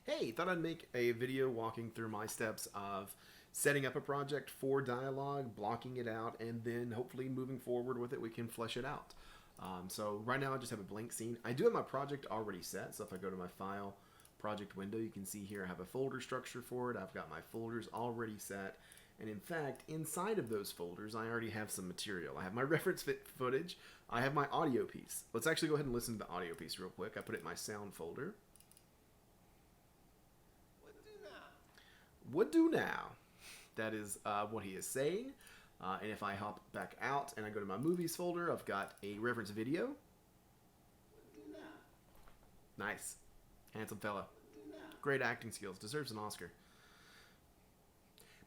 Hey, thought I'd make a video walking through my steps of setting up a project for dialogue, blocking it out, and then hopefully moving forward with it, we can flesh it out. So right now I just have a blank scene. I do have my project already set, so if I go to my file project window, you can see here I have a folder structure for it. I've got my folders already set. And in fact, inside of those folders, I already have some material. I have my reference footage. I have my audio piece. Let's actually go ahead and listen to the audio piece real quick. I put it in my sound folder. Would do now. That is what he is saying. And if I hop back out and I go to my movies folder, I've got a reference video. Nice. Handsome fella. Great acting skills. Deserves an Oscar.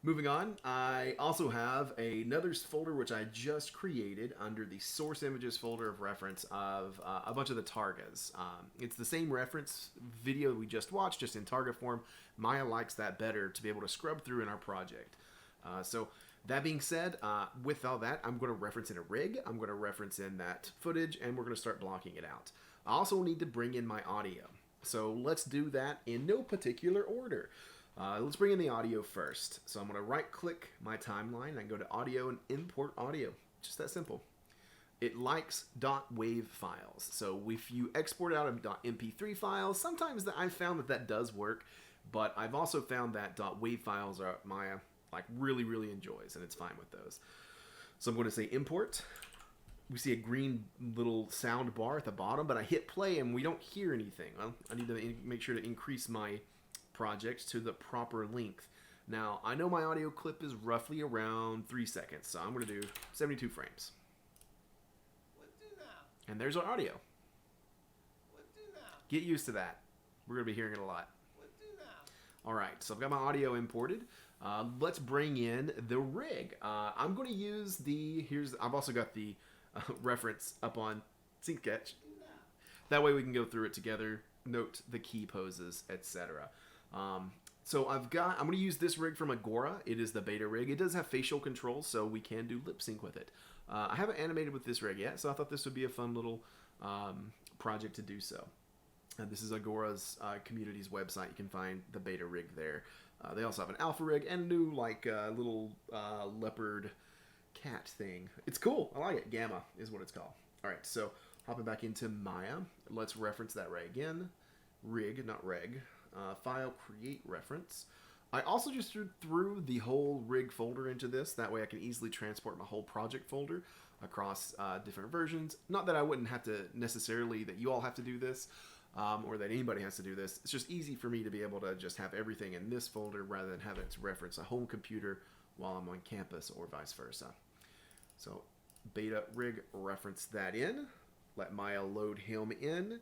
Moving on, I also have another folder which I just created under the source images folder of reference of a bunch of the Targas. It's the same reference video we just watched, just in Targa form. Maya likes that better to be able to scrub through in our project. So that being said, with all that, I'm going to reference in a rig. I'm going to reference in that footage, and we're going to start blocking it out. I also need to bring in my audio. So let's do that in no particular order. Let's bring in the audio first. So I'm going to right-click my timeline. I can go to audio and import audio. Just that simple. It likes .wav files. So if you export out a .mp3 file, sometimes I've found that does work, but I've also found that .wav files are Maya really enjoys, and it's fine with those. So I'm going to say import. We see a green little sound bar at the bottom, but I hit play and we don't hear anything. Well, I need to make sure to increase my project to the proper length. Now, I know my audio clip is roughly around 3 seconds, so I'm going to do 72 frames. And there's our audio. Get used to that. We're going to be hearing it a lot. Alright, so I've got my audio imported. Let's bring in the rig. I'm going to use I've also got the reference up on SyncSketch. That way we can go through it together, note the key poses, etc. So I'm going to use this rig from Agora. It is the beta rig. It does have facial controls, so we can do lip sync with it. I haven't animated with this rig yet, so I thought this would be a fun little project to do so. This is Agora's community's website. You can find the beta rig there. They also have an alpha rig and a new little leopard cat thing. It's cool. I like it. Gamma is what it's called. All right, so hopping back into Maya, let's reference that rig again. Rig, not reg. File, create reference. I also just threw the whole rig folder into this. That way I can easily transport my whole project folder across different versions. Not that I wouldn't have to necessarily, that you all have to do this, or that anybody has to do this. It's just easy for me to be able to just have everything in this folder rather than having to reference a home computer while I'm on campus or vice versa. So beta rig, reference that in. Let Maya load him in.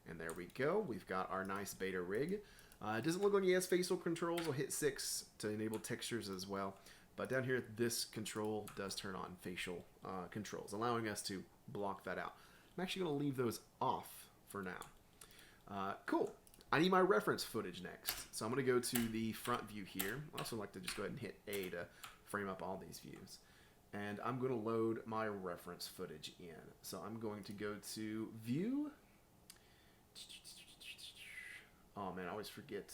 And there we go. We've got our nice beta rig. It doesn't look like he has facial controls. I'll hit 6 to enable textures as well. But down here, this control does turn on facial controls, allowing us to block that out. I'm actually going to leave those off for now. Cool. I need my reference footage next. So I'm going to go to the front view here. I also like to just go ahead and hit A to frame up all these views. And I'm going to load my reference footage in. So I'm going to go to View. Oh man, I always forget.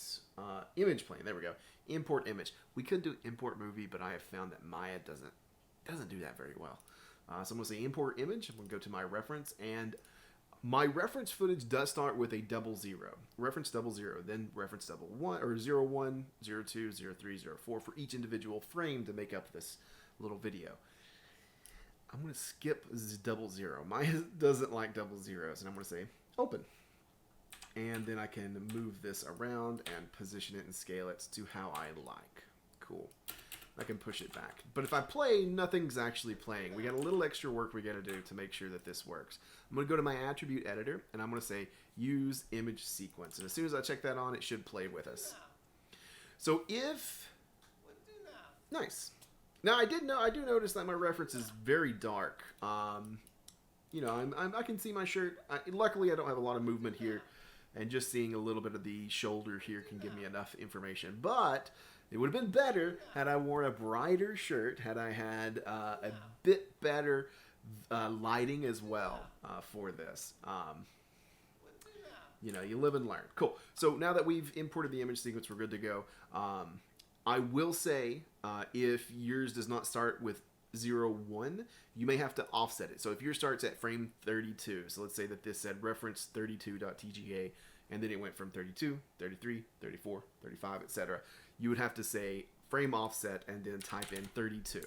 Image plane. There we go. Import image. We could do import movie, but I have found that Maya doesn't do that very well. So I'm going to say import image. I'm going to go to my reference, and my reference footage does start with a 00. Reference 00, then reference 01 or 01, 02, 03, 04 for each individual frame to make up this little video. I'm going to skip 00. Maya doesn't like 00s, and I'm going to say open. And then I can move this around and position it and scale it to how I like. Cool. I can push it back. But if I play, nothing's actually playing. We got a little extra work we got to do to make sure that this works. I'm going to go to my attribute editor, and I'm going to say use image sequence. And as soon as I check that on, it should play with us. So if... Nice. Now I do notice that my reference is very dark. You know, I can see my shirt. Luckily, I don't have a lot of movement here. And just seeing a little bit of the shoulder here can give me enough information. But it would have been better had I worn a brighter shirt, had I had a bit better lighting as well for this. You know, you live and learn. Cool. So now that we've imported the image sequence, we're good to go. I will say, if yours does not start with 0, 1, you may have to offset it. So if yours starts at frame 32, so let's say that this said reference 32.tga, and then it went from 32, 33, 34, 35, etc. You would have to say frame offset and then type in 32.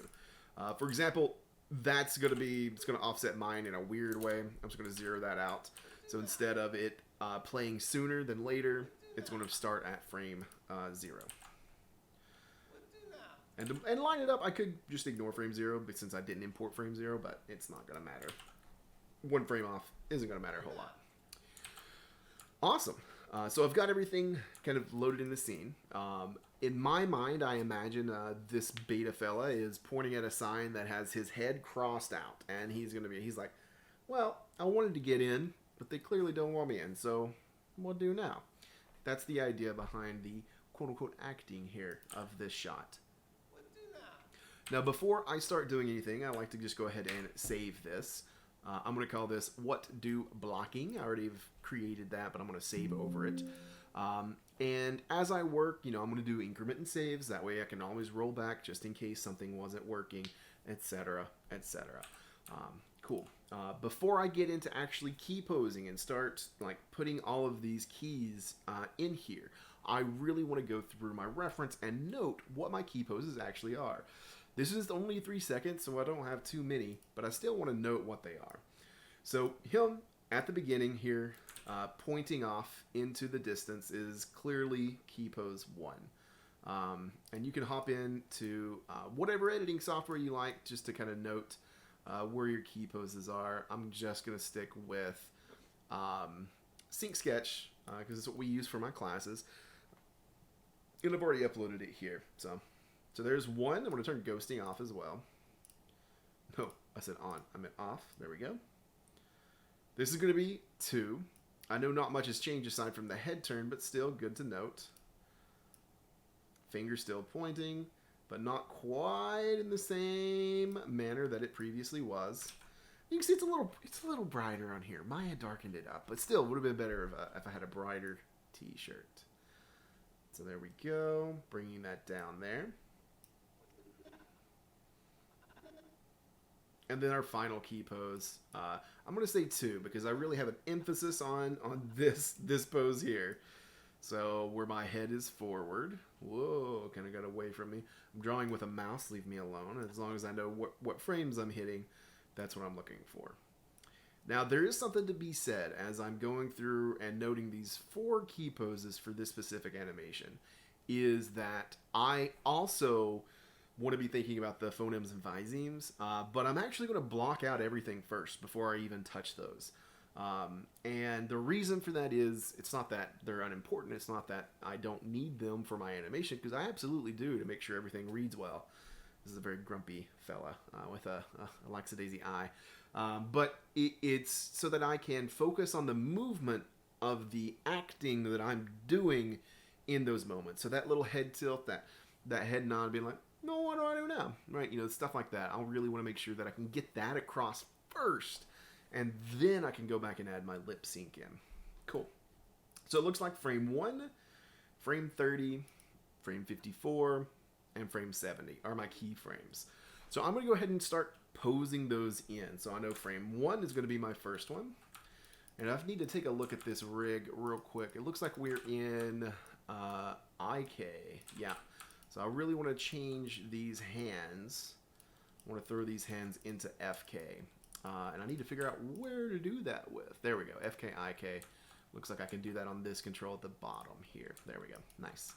For example, it's going to offset mine in a weird way. I'm just going to zero that out. So instead of it playing sooner than later, it's going to start at frame 0. And line it up, I could just ignore frame 0, but since I didn't import frame 0, but it's not going to matter. 1 frame off isn't going to matter a whole lot. Awesome. So I've got everything kind of loaded in the scene. In my mind, I imagine this beta fella is pointing at a sign that has his head crossed out. And he's like, well, I wanted to get in, but they clearly don't want me in, so what do now? That's the idea behind the quote-unquote acting here of this shot. Now, before I start doing anything, I like to just go ahead and save this. I'm going to call this What Do Blocking. I already have created that, but I'm going to save over it. And as I work, I'm going to do increment and saves. That way I can always roll back just in case something wasn't working, etc., etc. Cool. Before I get into actually key posing and start putting all of these keys in here, I really want to go through my reference and note what my key poses actually are. This is only 3 seconds, so I don't have too many, but I still want to note what they are. So him at the beginning here, pointing off into the distance is clearly key pose 1. And you can hop into whatever editing software you like just to kind of note where your key poses are. I'm just going to stick with Sync Sketch because it's what we use for my classes. And I've already uploaded it here. So there's 1. I'm going to turn ghosting off as well. No, I said on. I meant off. There we go. This is going to be 2. I know not much has changed aside from the head turn, but still good to note. Finger still pointing, but not quite in the same manner that it previously was. You can see it's a little brighter on here. Maya darkened it up, but still would have been better if I had a brighter t-shirt. So there we go. Bringing that down there. And then our final key pose, I'm going to say 2 because I really have an emphasis on this pose here. So where my head is forward. Whoa, kind of got away from me. I'm drawing with a mouse, leave me alone. As long as I know what frames I'm hitting, that's what I'm looking for. Now there is something to be said as I'm going through and noting these 4 key poses for this specific animation, is that I also want to be thinking about the phonemes and physemes, but I'm actually going to block out everything first before I even touch those. And the reason for that is it's not that they're unimportant. It's not that I don't need them for my animation, because I absolutely do to make sure everything reads well. This is a very grumpy fella with a lackadaisy eye. But it's so that I can focus on the movement of the acting that I'm doing in those moments. So that little head tilt, that head nod, being like, no, what do I do now? Right? Stuff like that. I'll really want to make sure that I can get that across first, and then I can go back and add my lip sync in. Cool. So it looks like frame 1, frame 30, frame 54, and frame 70 are my key frames. So I'm going to go ahead and start posing those in. So I know frame 1 is going to be my first one. And I need to take a look at this rig real quick. It looks like we're in IK. Yeah. So I really want to change these hands. I want to throw these hands into FK. And I need to figure out where to do that with. There we go. FK, IK. Looks like I can do that on this control at the bottom here. There we go. Nice.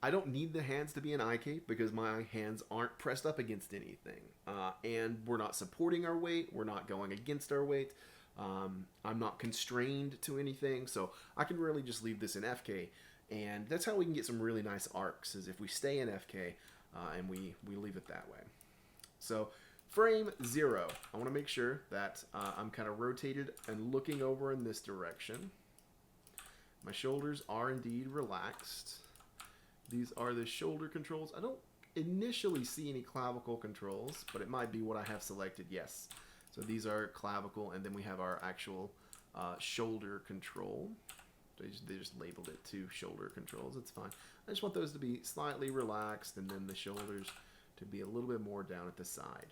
I don't need the hands to be in IK because my hands aren't pressed up against anything. And we're not supporting our weight. We're not going against our weight. I'm not constrained to anything. So I can really just leave this in FK. And that's how we can get some really nice arcs, is if we stay in FK and we leave it that way. So frame 0, I want to make sure that I'm kind of rotated and looking over in this direction. My shoulders are indeed relaxed. These are the shoulder controls. I don't initially see any clavicle controls, but it might be what I have selected. Yes. So these are clavicle, and then we have our actual shoulder control. They just labeled it to shoulder controls. It's fine. I just want those to be slightly relaxed, and then the shoulders to be a little bit more down at the side.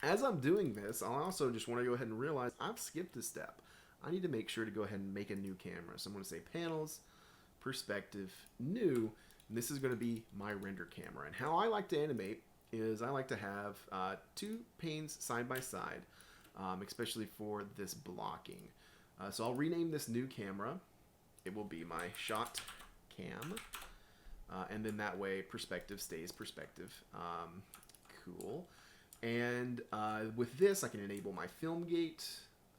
As I'm doing this, I'll also just want to go ahead and realize I've skipped a step. I need to make sure to go ahead and make a new camera. So I'm going to say Panels, Perspective, New, and this is going to be my render camera. And how I like to animate is I like to have 2 panes side by side, especially for this blocking. So I'll rename this new camera. It will be my shot cam, and then that way perspective stays perspective. Cool. And with this, I can enable my film gate.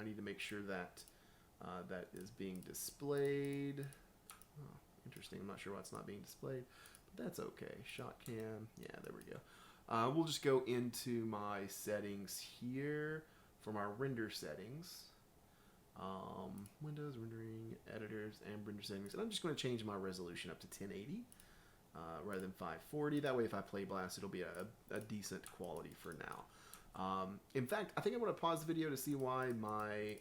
I need to make sure that that is being displayed. Oh, interesting. I'm not sure why it's not being displayed, but that's okay. Shot cam. Yeah, there we go. We'll just go into my settings here for my render settings. Windows, rendering, editors, and render settings. And I'm just going to change my resolution up to 1080 rather than 540. That way, if I play blast, it'll be a decent quality for now. In fact, I think I'm going to pause the video to see why my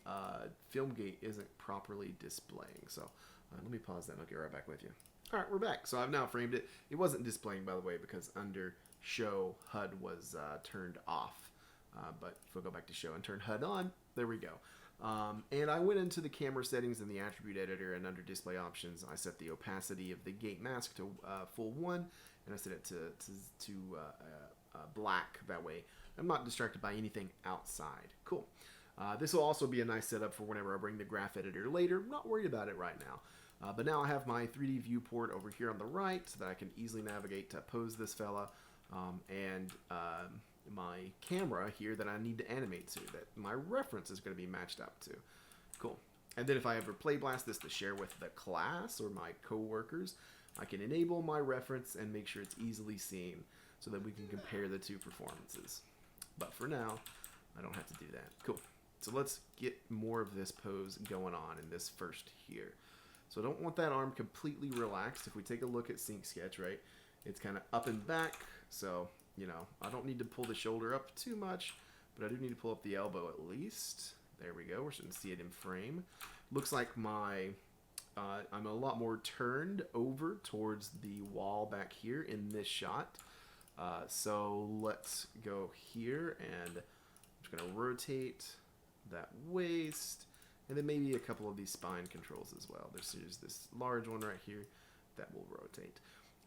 film gate isn't properly displaying. So let me pause that and I'll get right back with you. All right, we're back. So I've now framed it. It wasn't displaying, by the way, because under show, HUD was turned off. But if we go back to show and turn HUD on, there we go. And I went into the camera settings in the attribute editor, and under display options, I set the opacity of the gate mask to full 1, and I set it to black. That way I'm not distracted by anything outside. Cool. This will also be a nice setup for whenever I bring the graph editor later. I'm not worried about it right now. But now I have my 3D viewport over here on the right so that I can easily navigate to pose this fella, and my camera here that I need to animate to, that my reference is going to be matched up to. Cool. And then if I ever play blast this to share with the class or my co-workers, I can enable my reference and make sure it's easily seen so that we can compare the 2 performances. But for now, I don't have to do that. Cool. So let's get more of this pose going on in this first here. So I don't want that arm completely relaxed. If we take a look at Sync Sketch, right, it's kind of up and back. So, you know, I don't need to pull the shoulder up too much, but I do need to pull up the elbow at least. There we go. We're starting to see it in frame. Looks like my I'm a lot more turned over towards the wall back here in this shot. So let's go here, and I'm just going to rotate that waist, and then maybe a couple of these spine controls as well. There's this large one right here that will rotate.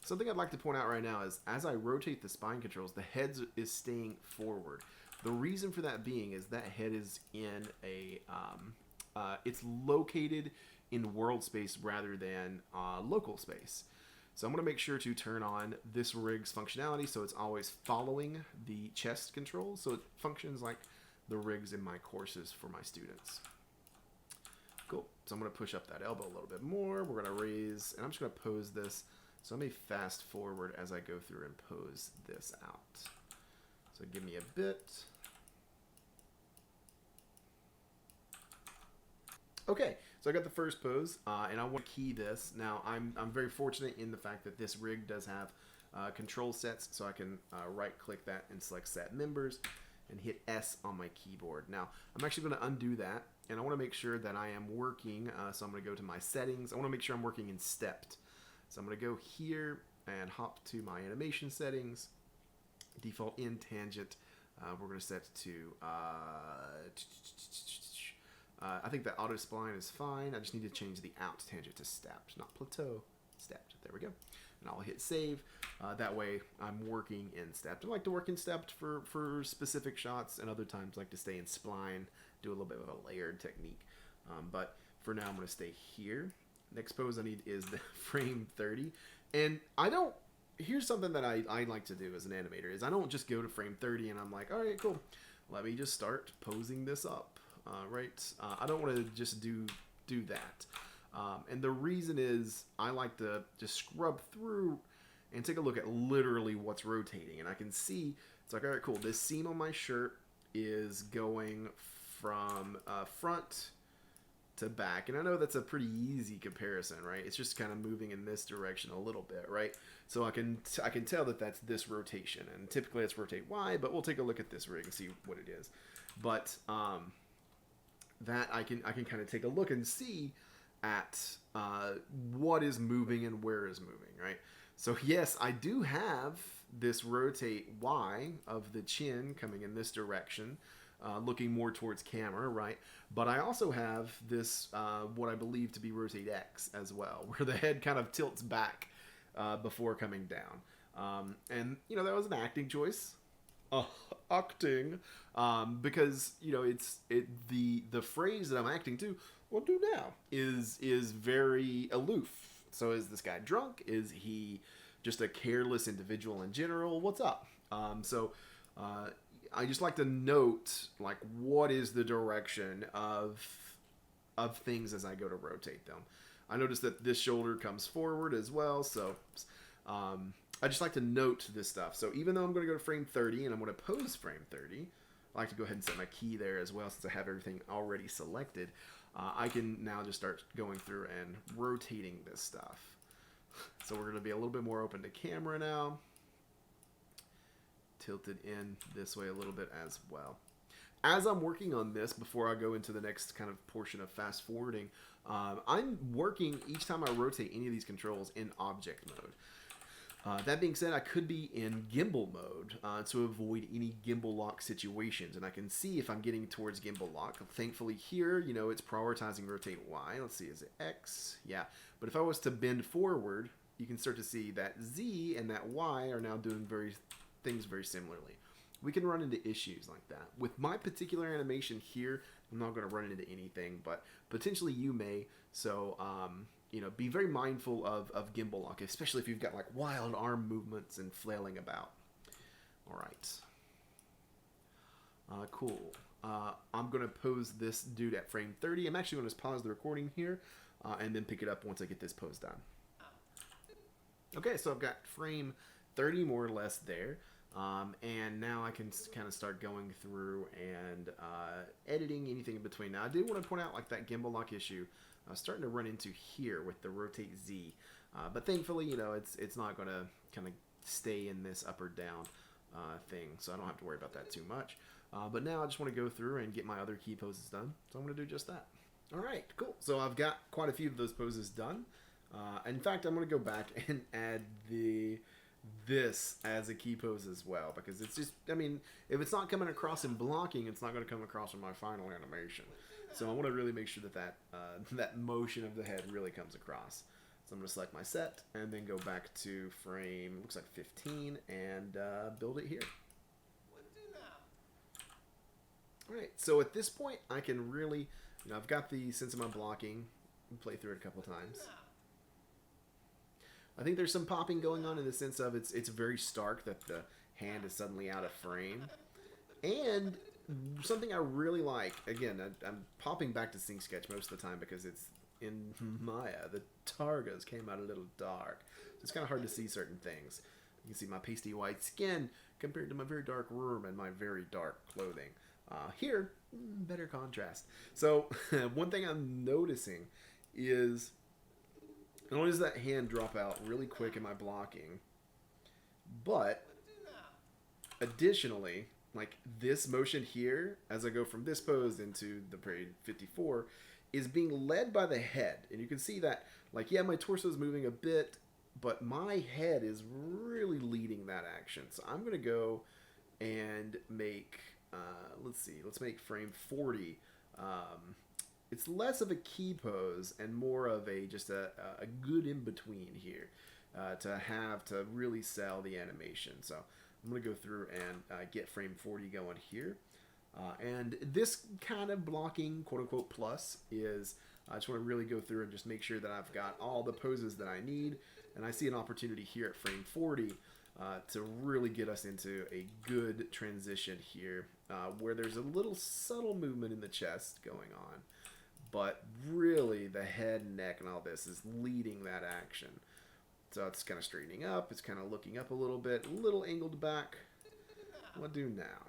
Something I'd like to point out right now is as I rotate the spine controls, the head is staying forward. The reason for that being is that head is in a, it's located in world space rather than local space. So I'm going to make sure to turn on this rig's functionality so it's always following the chest controls. So it functions like the rigs in my courses for my students. Cool. So I'm going to push up that elbow a little bit more. We're going to raise, and I'm just going to pose this. So let me fast forward as I go through and pose this out. So give me a bit. Okay, so I got the first pose, and I want to key this. Now, I'm very fortunate in the fact that this rig does have control sets, so I can right-click that and select Set Members and hit S on my keyboard. Now, I'm actually going to undo that, and I want to make sure that I am working, so I'm going to go to my settings. I want to make sure I'm working in stepped. So I'm going to go here and hop to my animation settings, default in tangent. We're going to set to, I think that auto spline is fine. I just need to change the out tangent to stepped, not plateau, stepped. There we go. And I'll hit save. That way I'm working in stepped. I like to work in stepped for specific shots, and other times I like to stay in spline, do a little bit of a layered technique. But for now I'm going to stay here. Next pose I need is the frame 30. And here's something that I like to do as an animator, is I don't just go to frame 30 and I'm like, all right, cool. Let me just start posing this up, right? I don't want to just do that. And the reason is I like to just scrub through and take a look at literally what's rotating. And I can see, it's like, all right, cool. This seam on my shirt is going from front to back, and I know that's a pretty easy comparison, right? It's just kind of moving in this direction a little bit, right? So I can tell that that's this rotation, and typically it's rotate Y, but we'll take a look at this rig and see what it is. But that I can kind of take a look and see at what is moving and where is moving, right? So yes, I do have this rotate Y of the chin coming in this direction, looking more towards camera, right? But I also have this, what I believe to be rotate X as well, where the head kind of tilts back before coming down. And, you know, that was an acting choice. Acting. Because, you know, the phrase that I'm acting to, what do now, is very aloof. So is this guy drunk? Is he just a careless individual in general? What's up? I just like to note, like, what is the direction of things as I go to rotate them. I notice that this shoulder comes forward as well, so I just like to note this stuff. So even though I'm going to go to frame 30 and I'm going to pose frame 30, I like to go ahead and set my key there as well since I have everything already selected. I can now just start going through and rotating this stuff. So we're going to be a little bit more open to camera now. Tilted in this way a little bit as well. As I'm working on this, before I go into the next kind of portion of fast forwarding, I'm working each time I rotate any of these controls in object mode. That being said, I could be in gimbal mode to avoid any gimbal lock situations, and I can see if I'm getting towards gimbal lock. Thankfully here, you know, it's prioritizing rotate Y. Let's see, is it X? Yeah. But if I was to bend forward, you can start to see that Z and that Y are now doing things very similarly. We can run into issues like that. With my particular animation here, I'm not going to run into anything, but potentially you may. So, you know, be very mindful of gimbal lock, especially if you've got like wild arm movements and flailing about. All right. Cool. I'm going to pose this dude at frame 30. I'm actually going to pause the recording here and then pick it up once I get this pose done. Okay, so I've got frame 30 more or less there. And now I can kind of start going through and editing anything in between. Now I do want to point out like that gimbal lock issue I was starting to run into here with the rotate Z, but thankfully, you know, it's not going to kind of stay in this up or down thing, so I don't have to worry about that too much. But now I just want to go through and get my other key poses done, so I'm going to do just that. All right, cool. So I've got quite a few of those poses done. In fact, I'm going to go back and add this as a key pose as well, because it's just, I mean, if it's not coming across in blocking, it's not going to come across in my final animation. So I want to really make sure that that motion of the head really comes across. So I'm going to select my set and then go back to frame, looks like 15, and build it here. All right, so at this point, I can really, you know, I've got the sense of my blocking, play through it a couple times. I think there's some popping going on in the sense of it's very stark that the hand is suddenly out of frame. And something I really like, again, I'm popping back to Sync Sketch most of the time because it's in Maya. The Targas came out a little dark. So it's kind of hard to see certain things. You can see my pasty white skin compared to my very dark room and my very dark clothing. Here, better contrast. So one thing I'm noticing is, not only does that hand drop out really quick in my blocking, but additionally, like this motion here, as I go from this pose into the parade 54, is being led by the head. And you can see that, like, yeah, my torso is moving a bit, but my head is really leading that action. So I'm going to go and make, let's make frame 40. It's less of a key pose and more of just a good in-between here to really sell the animation. So I'm going to go through and get frame 40 going here. And this kind of blocking, quote-unquote, plus is, I just want to really go through and just make sure that I've got all the poses that I need. And I see an opportunity here at frame 40 to really get us into a good transition here where there's a little subtle movement in the chest going on. But really, the head, neck, and all this is leading that action. So it's kind of straightening up. It's kind of looking up a little bit, a little angled back. What do now?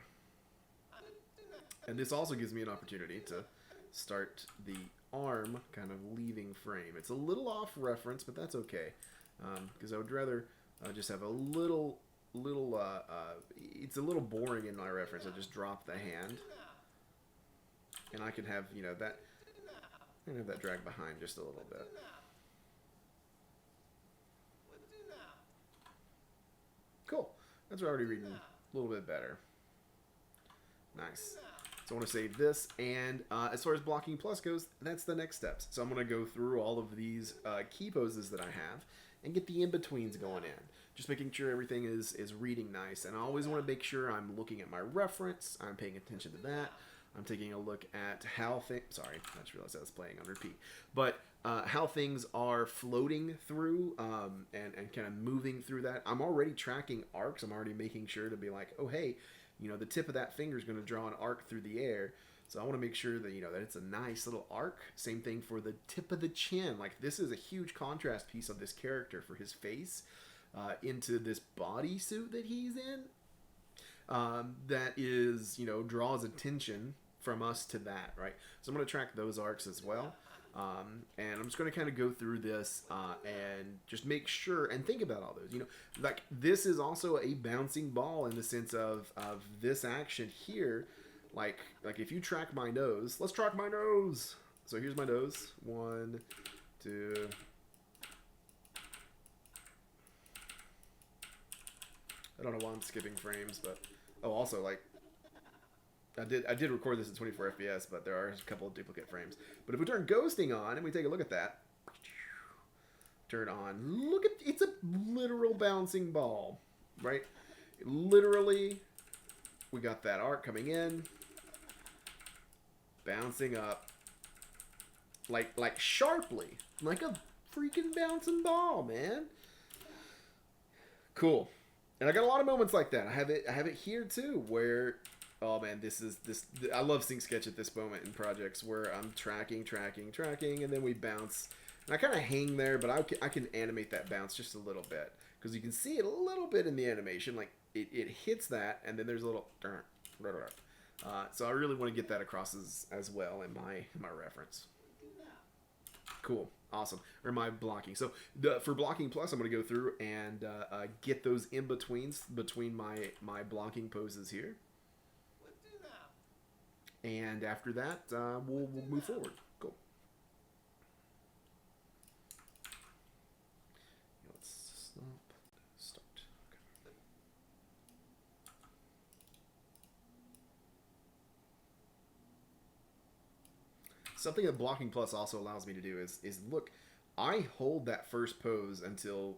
And this also gives me an opportunity to start the arm kind of leaving frame. It's a little off reference, but that's okay. Because I would rather just have a little, it's a little boring in my reference. I just drop the hand. And I can have, you know, that, I can have that drag behind just a little bit. Cool. That's already reading a little bit better. Nice. So I want to save this, and as far as blocking plus goes, that's the next steps. So I'm going to go through all of these key poses that I have and get the in-betweens going in. Just making sure everything is reading nice. And I always want to make sure I'm looking at my reference, I'm paying attention to that. I'm taking a look at how things, sorry, I just realized I was playing on repeat, but how things are floating through and kind of moving through that. I'm already tracking arcs. I'm already making sure to be like, oh, hey, you know, the tip of that finger is going to draw an arc through the air. So I want to make sure that, you know, that it's a nice little arc. Same thing for the tip of the chin. Like, this is a huge contrast piece of this character for his face into this bodysuit that he's in. That is, you know, draws attention from us to that, right? So I'm going to track those arcs as well. And I'm just going to kind of go through this and just make sure and think about all those. You know, like, this is also a bouncing ball in the sense of this action here. Like if you track my nose, let's track my nose. So here's my nose. 1, 2. I don't know why I'm skipping frames, but oh, also, like, I did record this at 24 FPS, but there are a couple of duplicate frames. But if we turn ghosting on and we take a look at that, turn on, look at, it's a literal bouncing ball, right? Literally, we got that arc coming in, bouncing up, like sharply, like a freaking bouncing ball, man. Cool. And I got a lot of moments like that. I have it here too, where, oh man, I love Sync Sketch at this moment in projects where I'm tracking, and then we bounce. And I kind of hang there, but I can animate that bounce just a little bit. Because you can see it a little bit in the animation. Like, it hits that, and then there's a little... so I really want to get that across as well in my reference. Cool. Awesome. Or my blocking. So for blocking plus, I'm going to go through and get those in-betweens between my blocking poses here. And after that, we'll move forward. Cool. Let's start. Okay. Something that blocking plus also allows me to do is look, I hold that first pose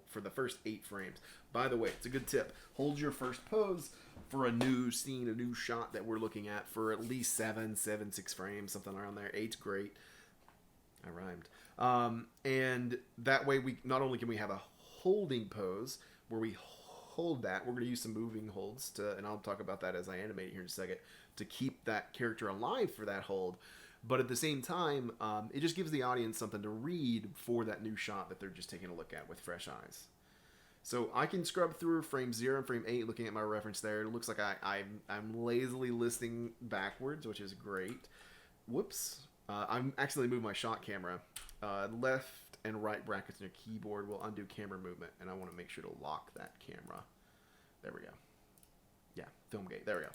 for the first 8 frames. By the way, it's a good tip. Hold your first pose for a new scene, a new shot that we're looking at for at least 6 frames, something around there. 8's great. I rhymed. And that way, we not only can we have a holding pose where we hold that, we're going to use some moving holds and I'll talk about that as I animate here in a second, to keep that character alive for that hold. But at the same time, it just gives the audience something to read for that new shot that they're just taking a look at with fresh eyes. So I can scrub through frame 0 and frame 8, looking at my reference there. It looks like I'm lazily listing backwards, which is great. Whoops. I'm actually moving my shot camera. Left and right brackets on your keyboard will undo camera movement, and I want to make sure to lock that camera. There we go. Yeah, film gate. There we go.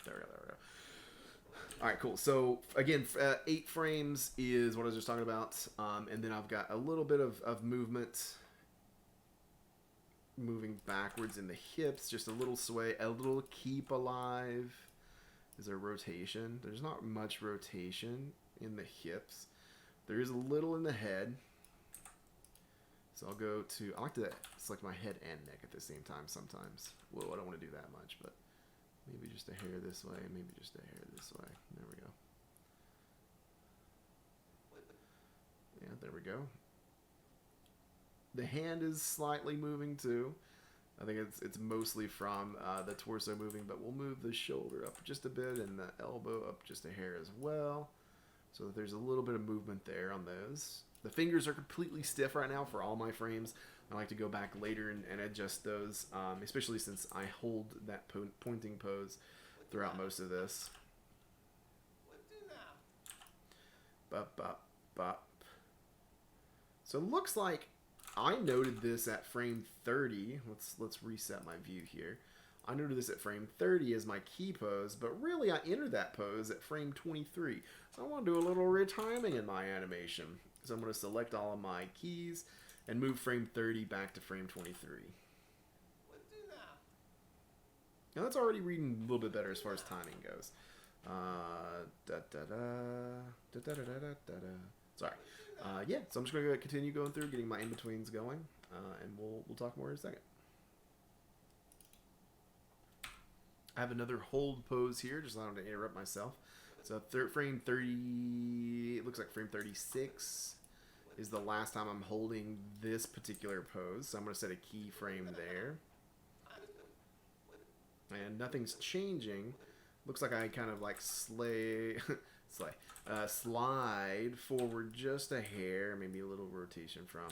All right, cool. So again, 8 frames is what I was just talking about, and then I've got a little bit of movement, moving backwards in the hips, just a little sway, a little keep alive. Is there rotation? There's not much rotation in the hips. There is a little in the head. So I'll go to, I like to select my head and neck at the same time sometimes. Whoa, I don't want to do that much, but maybe just a hair this way, maybe just a hair this way. There we go. Yeah, there we go. The hand is slightly moving too. I think it's mostly from the torso moving, but we'll move the shoulder up just a bit and the elbow up just a hair as well, so that there's a little bit of movement there on those. The fingers are completely stiff right now for all my frames. I like to go back later and adjust those, especially since I hold that pointing pose throughout most of this. Bop, bop, bop. So it looks like I noted this at frame 30. Let's reset my view here. I enter this at frame 30 as my key pose, but really I enter that pose at frame 23. So I want to do a little retiming in my animation. So I'm going to select all of my keys and move frame 30 back to frame 23. Now that's already reading a little bit better as far as timing goes. Sorry. Yeah, so I'm just going to continue going through, getting my in-betweens going, and we'll talk more in a second. I have another hold pose here, just allowing to interrupt myself. So frame 30, it looks like frame 36 is the last time I'm holding this particular pose. So I'm going to set a keyframe there. And nothing's changing. Looks like I kind of like slide forward just a hair, maybe a little rotation from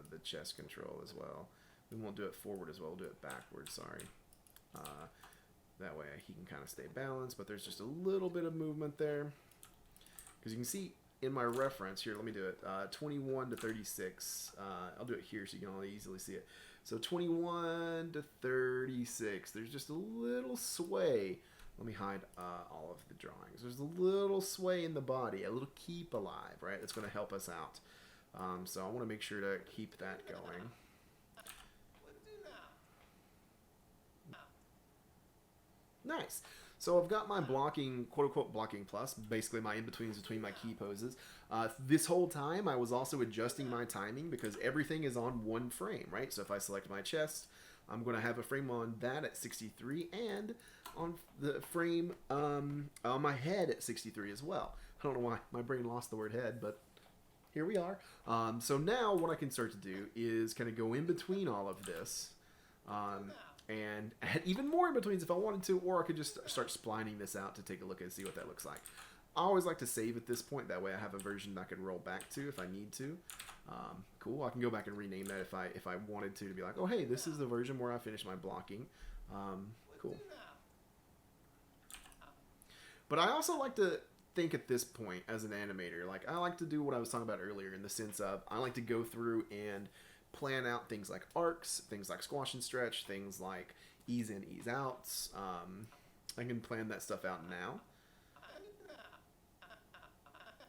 the chest control as well. We won't do it forward as well, we'll do it backwards, sorry. That way he can kind of stay balanced, but there's just a little bit of movement there. Because you can see in my reference, here, let me do it, 21 to 36. I'll do it here so you can all easily see it. So 21 to 36, there's just a little sway. Let me hide all of the drawings. There's a little sway in the body, a little keep alive, right? That's going to help us out. So I want to make sure to keep that going. Nice. So I've got my blocking, quote-unquote blocking plus, basically my in-betweens between my key poses. This whole time I was also adjusting my timing because everything is on one frame, right? So if I select my chest, I'm going to have a frame on that at 63 and on the frame on my head at 63 as well. I don't know why my brain lost the word head, but here we are. So now what I can start to do is kind of go in between all of this. And add even more in-betweens if I wanted to, or I could just start splining this out to take a look and see what that looks like. I always like to save at this point, that way I have a version I can roll back to if I need to. Cool, I can go back and rename that if I wanted to be like, oh hey, this is the version where I finished my blocking. Cool. But I also like to think at this point as an animator, like I like to do what I was talking about earlier in the sense of I like to go through and plan out things like arcs, things like squash and stretch, things like ease in, ease outs. I can plan that stuff out now.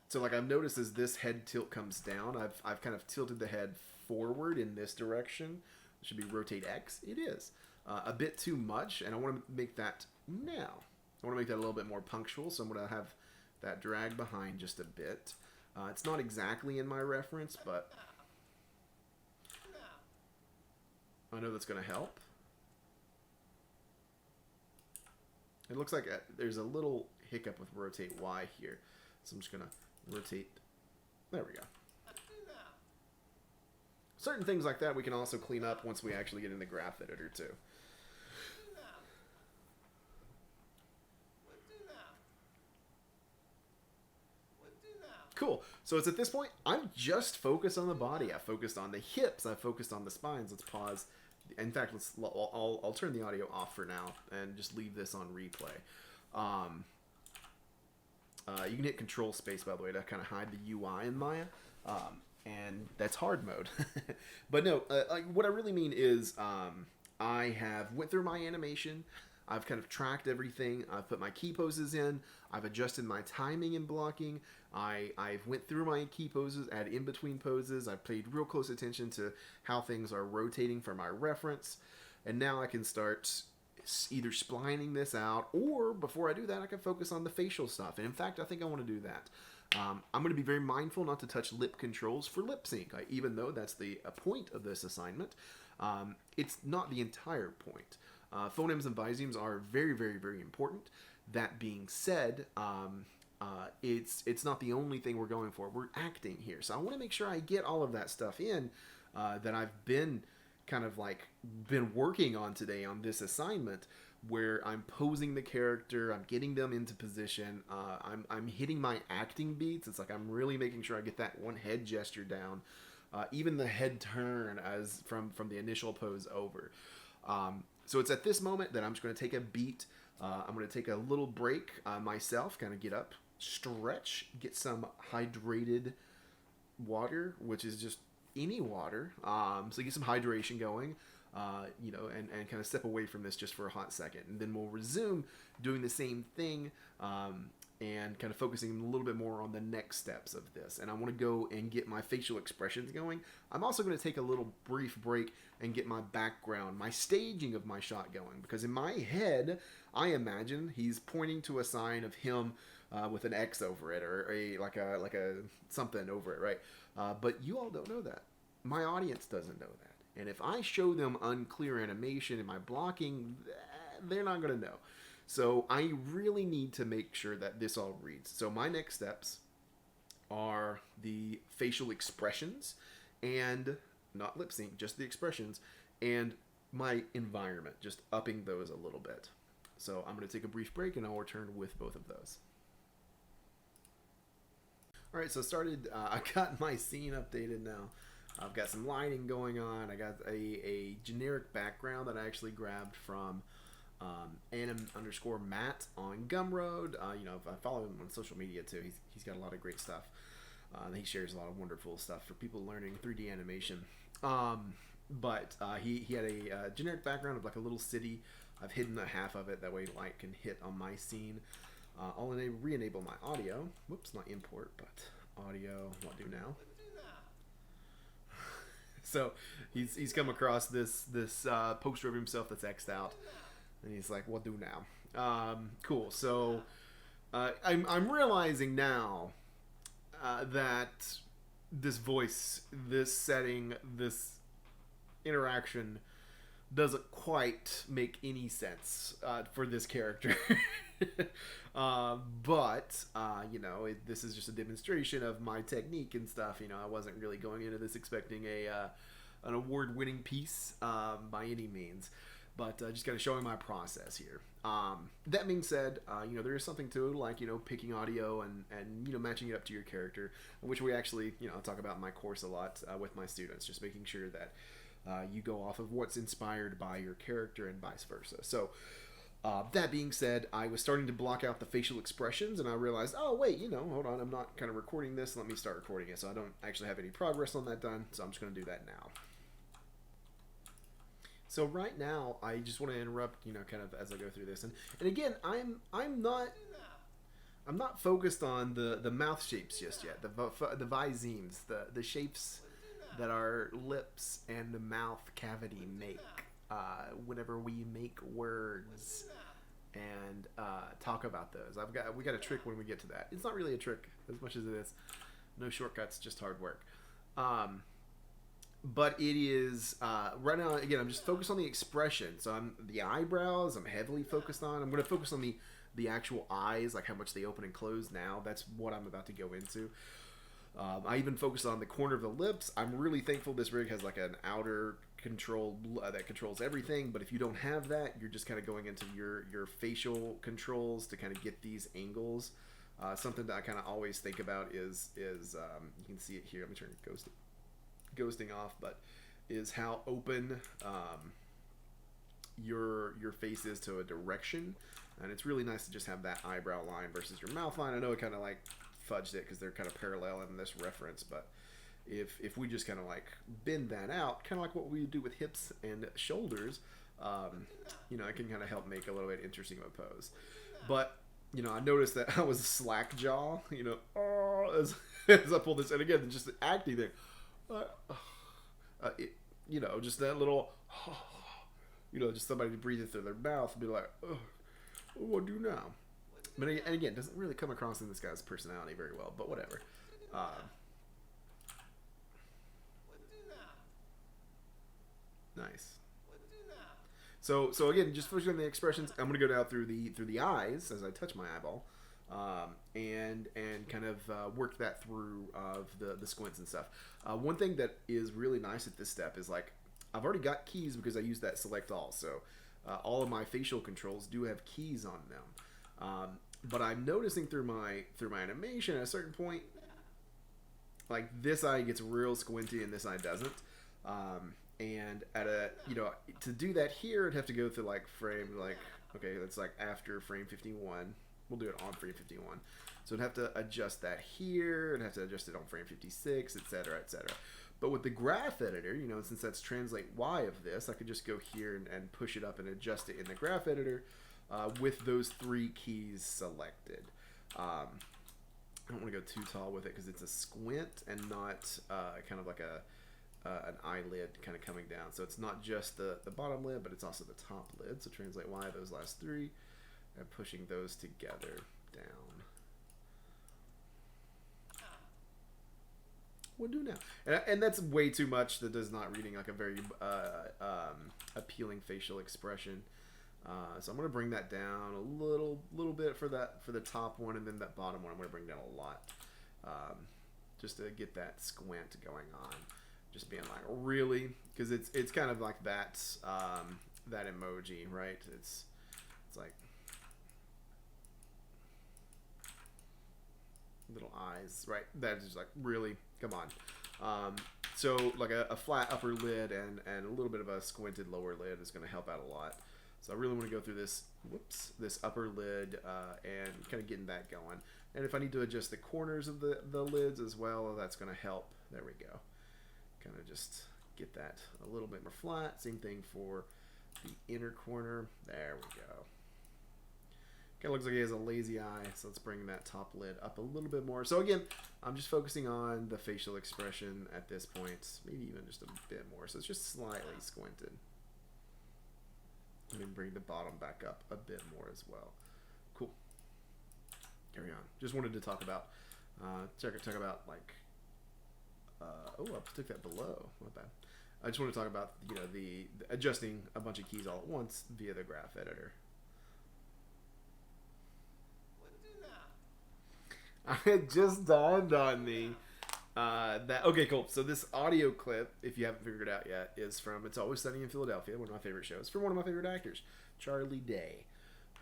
So like I've noticed as this head tilt comes down, I've kind of tilted the head forward in this direction. It should be rotate X. It is. A bit too much, and I want to make that now. I want to make that a little bit more punctual, so I'm going to have that drag behind just a bit. It's not exactly in my reference, but I know that's going to help. It looks like there's a little hiccup with rotate Y here. So I'm just going to rotate. There we go. Certain things like that we can also clean up once we actually get in the graph editor too. Cool. So it's at this point, I'm just focused on the body. I focused on the hips. I focused on the spines. Let's pause. In fact, I'll turn the audio off for now and just leave this on replay. You can hit Control Space, by the way, to kind of hide the UI in Maya. And that's hard mode. But no, what I really mean is I have went through my animation. I've kind of tracked everything. I've put my key poses in. I've adjusted my timing and blocking. I've went through my key poses, added in-between poses. I've paid real close attention to how things are rotating for my reference. And now I can start either splining this out, or before I do that, I can focus on the facial stuff. And in fact, I think I want to do that. I'm going to be very mindful not to touch lip controls for lip sync, even though that's the point of this assignment. It's not the entire point. Phonemes and bisemes are very, very, very important. That being said, it's not the only thing we're going for. We're acting here. So I want to make sure I get all of that stuff in that I've been working on today on this assignment, where I'm posing the character, I'm getting them into position, I'm hitting my acting beats. It's like I'm really making sure I get that one head gesture down, even the head turn as from the initial pose over. So it's at this moment that I'm just going to take a beat. I'm going to take a little break myself, kind of get up, stretch, get some hydrated water, which is just any water. So get some hydration going. you know, and kind of step away from this just for a hot second. And then we'll resume doing the same thing and kind of focusing a little bit more on the next steps of this. And I want to go and get my facial expressions going. I'm also going to take a little brief break and get my background, my staging of my shot going. Because in my head, I imagine he's pointing to a sign of him with an X over it, or like a something over it, right? But you all don't know that. My audience doesn't know that. And if I show them unclear animation in my blocking, they're not going to know. So I really need to make sure that this all reads. So my next steps are the facial expressions, and not lip sync, just the expressions, and my environment, just upping those a little bit. So I'm going to take a brief break and I'll return with both of those. All right, so I got my scene updated now. I've got some lighting going on. I got a generic background that I actually grabbed from anim_Matt on Gumroad. You know, I follow him on social media too. He's got a lot of great stuff. He shares a lot of wonderful stuff for people learning 3D animation. But he had a generic background of like a little city. I've hidden a half of it, that way light can hit on my scene. I'll re-enable my audio. Whoops, not import, but audio. What do now? So he's come across this poster of himself that's X'd out, and he's like, "What do now?" Cool. So I'm realizing now that this voice, this setting, this interaction doesn't quite make any sense for this character. But you know, this is just a demonstration of my technique and stuff. You know, I wasn't really going into this expecting an award-winning piece by any means, but just kind of showing my process here. That being said, you know, there is something to, like, you know, picking audio and you know, matching it up to your character, which we actually, you know, talk about in my course a lot with my students, just making sure that you go off of what's inspired by your character and vice versa. So that being said, I was starting to block out the facial expressions, and I realized, oh wait, you know, hold on, I'm not kind of recording this. Let me start recording it. So I don't actually have any progress on that done, so I'm just going to do that now. So right now, I just want to interrupt, you know, kind of as I go through this, and again, I'm not focused on the mouth shapes just yet, the visemes, the shapes that our lips and the mouth cavity make whenever we make words and talk about those. We got a trick when we get to that. It's not really a trick as much as it is no shortcuts, just hard work. But it is right now. Again, I'm just focused on the expression. So the eyebrows. I'm heavily focused on. I'm going to focus on the actual eyes, like how much they open and close. Now that's what I'm about to go into. I even focused on the corner of the lips. I'm really thankful this rig has like an outer control that controls everything. But if you don't have that, you're just kind of going into your facial controls to kind of get these angles. Something that I kind of always think about is you can see it here. Let me turn ghosting off, but is how open your face is to a direction, and it's really nice to just have that eyebrow line versus your mouth line. I know it kind of like fudged it because they're kind of parallel in this reference, but if we just kind of like bend that out, kind of like what we do with hips and shoulders, you know, it can kind of help make a little bit interesting of a pose. But you know, I noticed that I was slack jaw, you know, as I pull this, and again, just the acting there. You know, just that little, you know, just somebody breathing through their mouth and be like, what do now? But and again, doesn't really come across in this guy's personality very well, but whatever. Nice. So again, just focusing on the expressions. I'm gonna go down through the eyes as I touch my eyeball, and kind of work that through of the squints and stuff. One thing that is really nice at this step is, like, I've already got keys because I use that select all. So all of my facial controls do have keys on them. But I'm noticing through my animation at a certain point, like this eye gets real squinty and this eye doesn't. And at a, you know, to do that here, I'd have to go through like frame, like, okay, that's like after frame 51. We'll do it on frame 51. So I'd have to adjust that here, and have to adjust it on frame 56, etc., etc. But with the graph editor, you know, since that's translate Y of this, I could just go here and push it up and adjust it in the graph editor with those 3 keys selected. I don't want to go too tall with it because it's a squint and not kind of like an eyelid kind of coming down. So it's not just the bottom lid, but it's also the top lid. So translate Y, those last 3, and pushing those together down. We'll do now. And that's way too much. That is not reading like a very appealing facial expression. So I'm going to bring that down a little bit for the top one, and then that bottom one I'm going to bring down a lot, just to get that squint going on. Just being like, really, because it's kind of like that that emoji, right? It's like little eyes, right? That is like, really, come on. So like a flat upper lid and a little bit of a squinted lower lid is going to help out a lot. So I really want to go through this upper lid and kind of getting that going. And if I need to adjust the corners of the lids as well, that's going to help. There we go. Kind of just get that a little bit more flat. Same thing for the inner corner. There we go. Kind of looks like he has a lazy eye, so let's bring that top lid up a little bit more. So again, I'm just focusing on the facial expression at this point, maybe even just a bit more. So it's just slightly squinted. And then bring the bottom back up a bit more as well. Cool. Carry on. Just wanted to talk about, talk about like, oh, I took that below. Not bad. I just want to talk about, you know, the adjusting a bunch of keys all at once via the graph editor. It just dawned on me that, okay, cool. So this audio clip, if you haven't figured it out yet, is from It's Always Sunny in Philadelphia, one of my favorite shows, from one of my favorite actors, Charlie Day,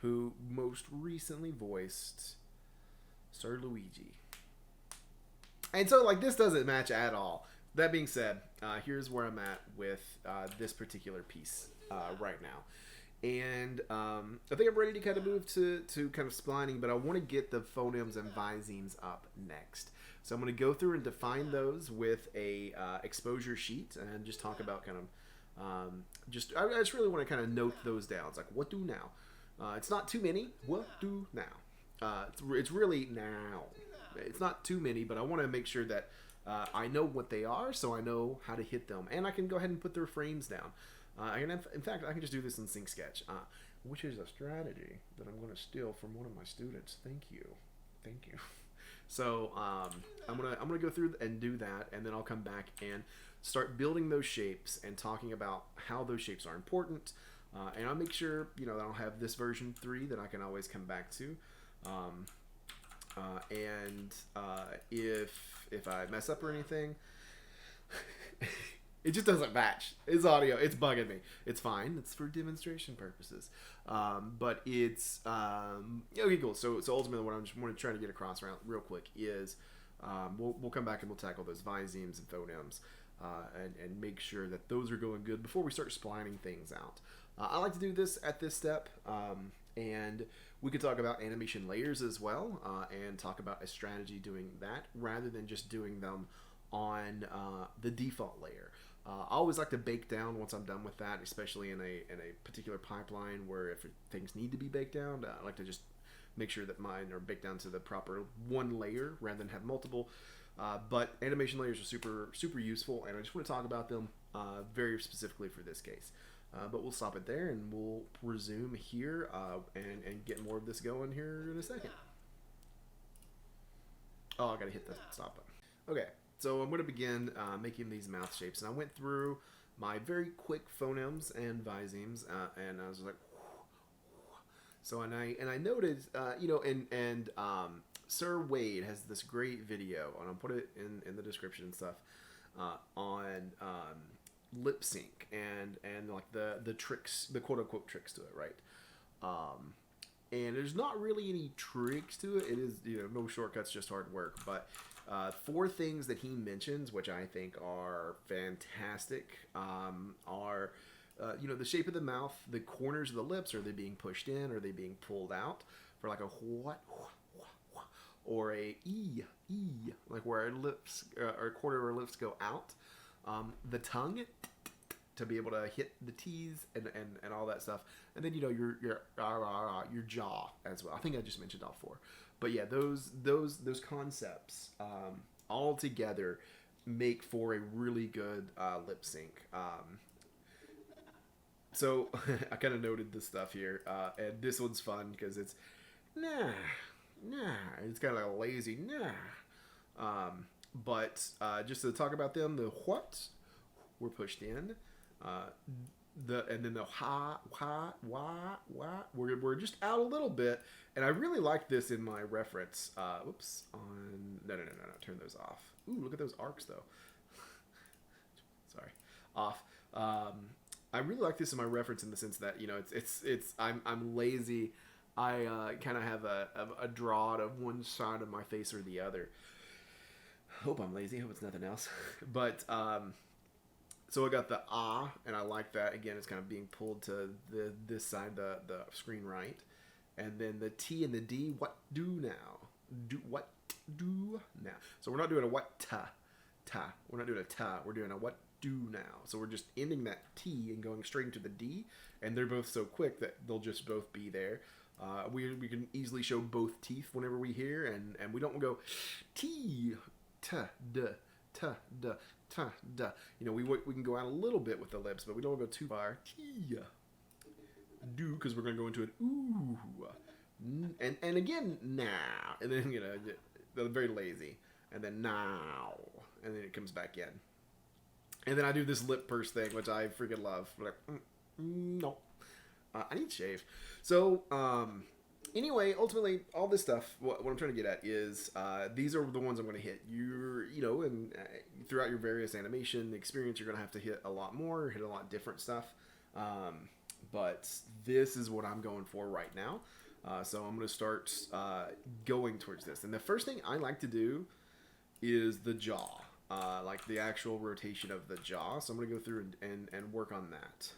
who most recently voiced Sir Luigi. And so, like, this doesn't match at all. That being said, here's where I'm at with this particular piece right now. And I think I'm ready to kind of move to kind of splining, but I want to get the phonemes and visemes up next. So I'm going to go through and define those with a exposure sheet and just talk about kind of, I just really want to kind of note those down. It's like, what do now? It's not too many. What do now? It's really now. It's not too many, but I want to make sure that I know what they are so I know how to hit them. And I can go ahead and put their frames down. In fact, I can just do this in Sync Sketch, which is a strategy that I'm going to steal from one of my students. Thank you. So I'm gonna go through and do that, and then I'll come back and start building those shapes and talking about how those shapes are important. And I'll make sure, you know, that I'll have this version 3 that I can always come back to. If I mess up or anything. It just doesn't match. It's audio. It's bugging me. It's fine. It's for demonstration purposes. But it's okay. Cool. So ultimately, what I'm just want to try to get across real quick is we'll come back and we'll tackle those visemes and phonemes and make sure that those are going good before we start splining things out. I like to do this at this step, and we could talk about animation layers as well, and talk about a strategy doing that rather than just doing them on the default layer. I always like to bake down once I'm done with that, especially in a particular pipeline where if things need to be baked down, I like to just make sure that mine are baked down to the proper one layer rather than have multiple. But animation layers are super useful, and I just want to talk about them very specifically for this case. But we'll stop it there, and we'll resume here and get more of this going here in a second. Oh, I gotta hit the stop button. Okay. So I'm going to begin making these mouth shapes, and I went through my very quick phonemes and visemes, and I was like, so and I noted, you know, and Sir Wade has this great video, and I'll put it in the description and stuff on lip sync and like the tricks, the quote unquote tricks to it, right? And there's not really any tricks to it. It is, you know, no shortcuts, just hard work, but 4 things that he mentions, which I think are fantastic, are, you know, the shape of the mouth, the corners of the lips, are they being pushed in, are they being pulled out for like a what, or a e, like where our lips, or a quarter of our lips go out. the tongue to be able to hit the T's and all that stuff, and then your jaw as well. I think I just mentioned all four, but yeah, those concepts all together make for a really good lip sync. So I kind of noted this stuff here, and this one's fun because it's nah. It's kind of like a lazy nah. But just to talk about them, the what were pushed in, and then the ha wah. We're just out a little bit, and I really like this in my reference. Oops, on no. Turn those off. Ooh, look at those arcs though. Sorry, off. I really like this in my reference in the sense that I'm lazy. I kind of have a draw out of one side of my face or the other. Hope I'm lazy. Hope it's nothing else. But so I got the and I like that. Again, it's kind of being pulled to this side, the screen right, and then the T and the D. What do now? What do now? So we're not doing a what ta. We're not doing a ta. We're doing a what do now. So we're just ending that T and going straight into the D, and they're both so quick that they'll just both be there. We can easily show both teeth whenever we hear, and we don't go T, ta, da, ta, da, ta, da. We can go out a little bit with the lips, but we don't go too far. T, do, because we're going to go into an ooh, and again now, and then they're very lazy, and then now, and then it comes back in, and then I do this lip purse thing, which I freaking love. Like, no. I need to shave. So, anyway, ultimately, all this stuff, what I'm trying to get at is, these are the ones I'm going to hit. And throughout your various animation experience, you're going to have to hit a lot more, hit a lot different stuff. But this is what I'm going for right now. So I'm going to start going towards this. And the first thing I like to do is the jaw, like the actual rotation of the jaw. So I'm going to go through and work on that.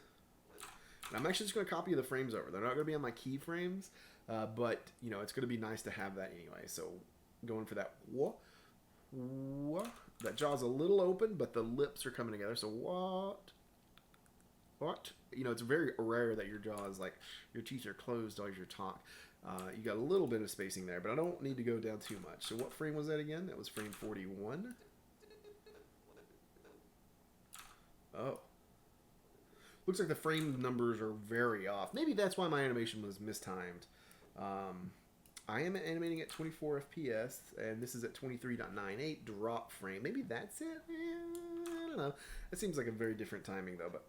And I'm actually just going to copy the frames over. They're not going to be on my keyframes, but it's going to be nice to have that anyway. So going for that wah. That jaw's a little open, but the lips are coming together. So what? It's very rare that your jaw is like your teeth are closed as you talk. You got a little bit of spacing there, but I don't need to go down too much. So what frame was that again? That was frame 41. Oh. Looks like the frame numbers are very off. Maybe that's why my animation was mistimed. I am animating at 24 FPS, and this is at 23.98 drop frame. Maybe that's it? I don't know. It seems like a very different timing, though. But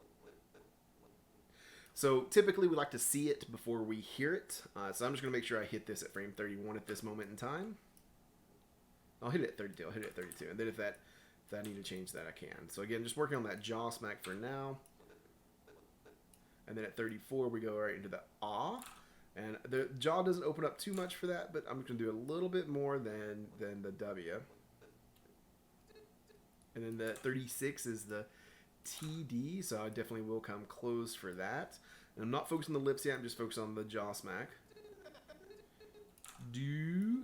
so typically we like to see it before we hear it. So I'm just going to make sure I hit this at frame 31 at this moment in time. I'll hit it at 32. I'll hit it at 32. And then if I need to change that, I can. So again, just working on that jaw smack for now. And then at 34, we go right into the ah. And the jaw doesn't open up too much for that, but I'm going to do a little bit more than the W. And then the 36 is the TD, so I definitely will come close for that. And I'm not focusing on the lips yet, I'm just focused on the jaw smack. Do.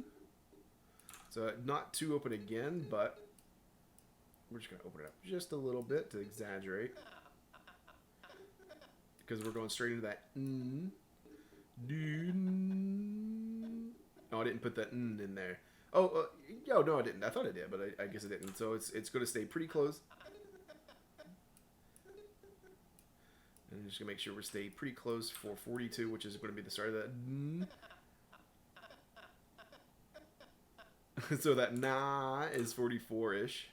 So not too open again, but we're just going to open it up just a little bit to exaggerate. Because we're going straight into that Oh, I didn't put that in there. Oh, no, I didn't. I thought I did, but I guess I didn't. So it's going to stay pretty close. And I'm just going to make sure we stay pretty close for 42, which is going to be the start of that. So that na is 44-ish.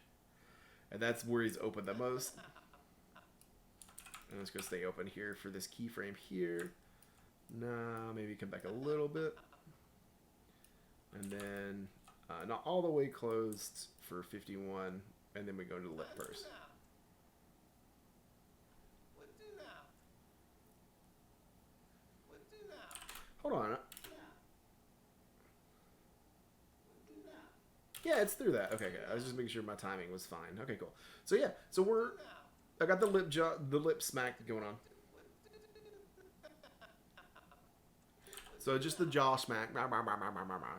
And that's where he's open the most. And let's go stay open here for this keyframe here. Nah, maybe come back a little bit. And then not all the way closed for 51. And then we go to the lip purse. Hold on. Yeah, it's through that. Okay, good. I was just making sure my timing was fine. Okay, cool. So yeah, so I got the lip smack going on. So just the jaw smack.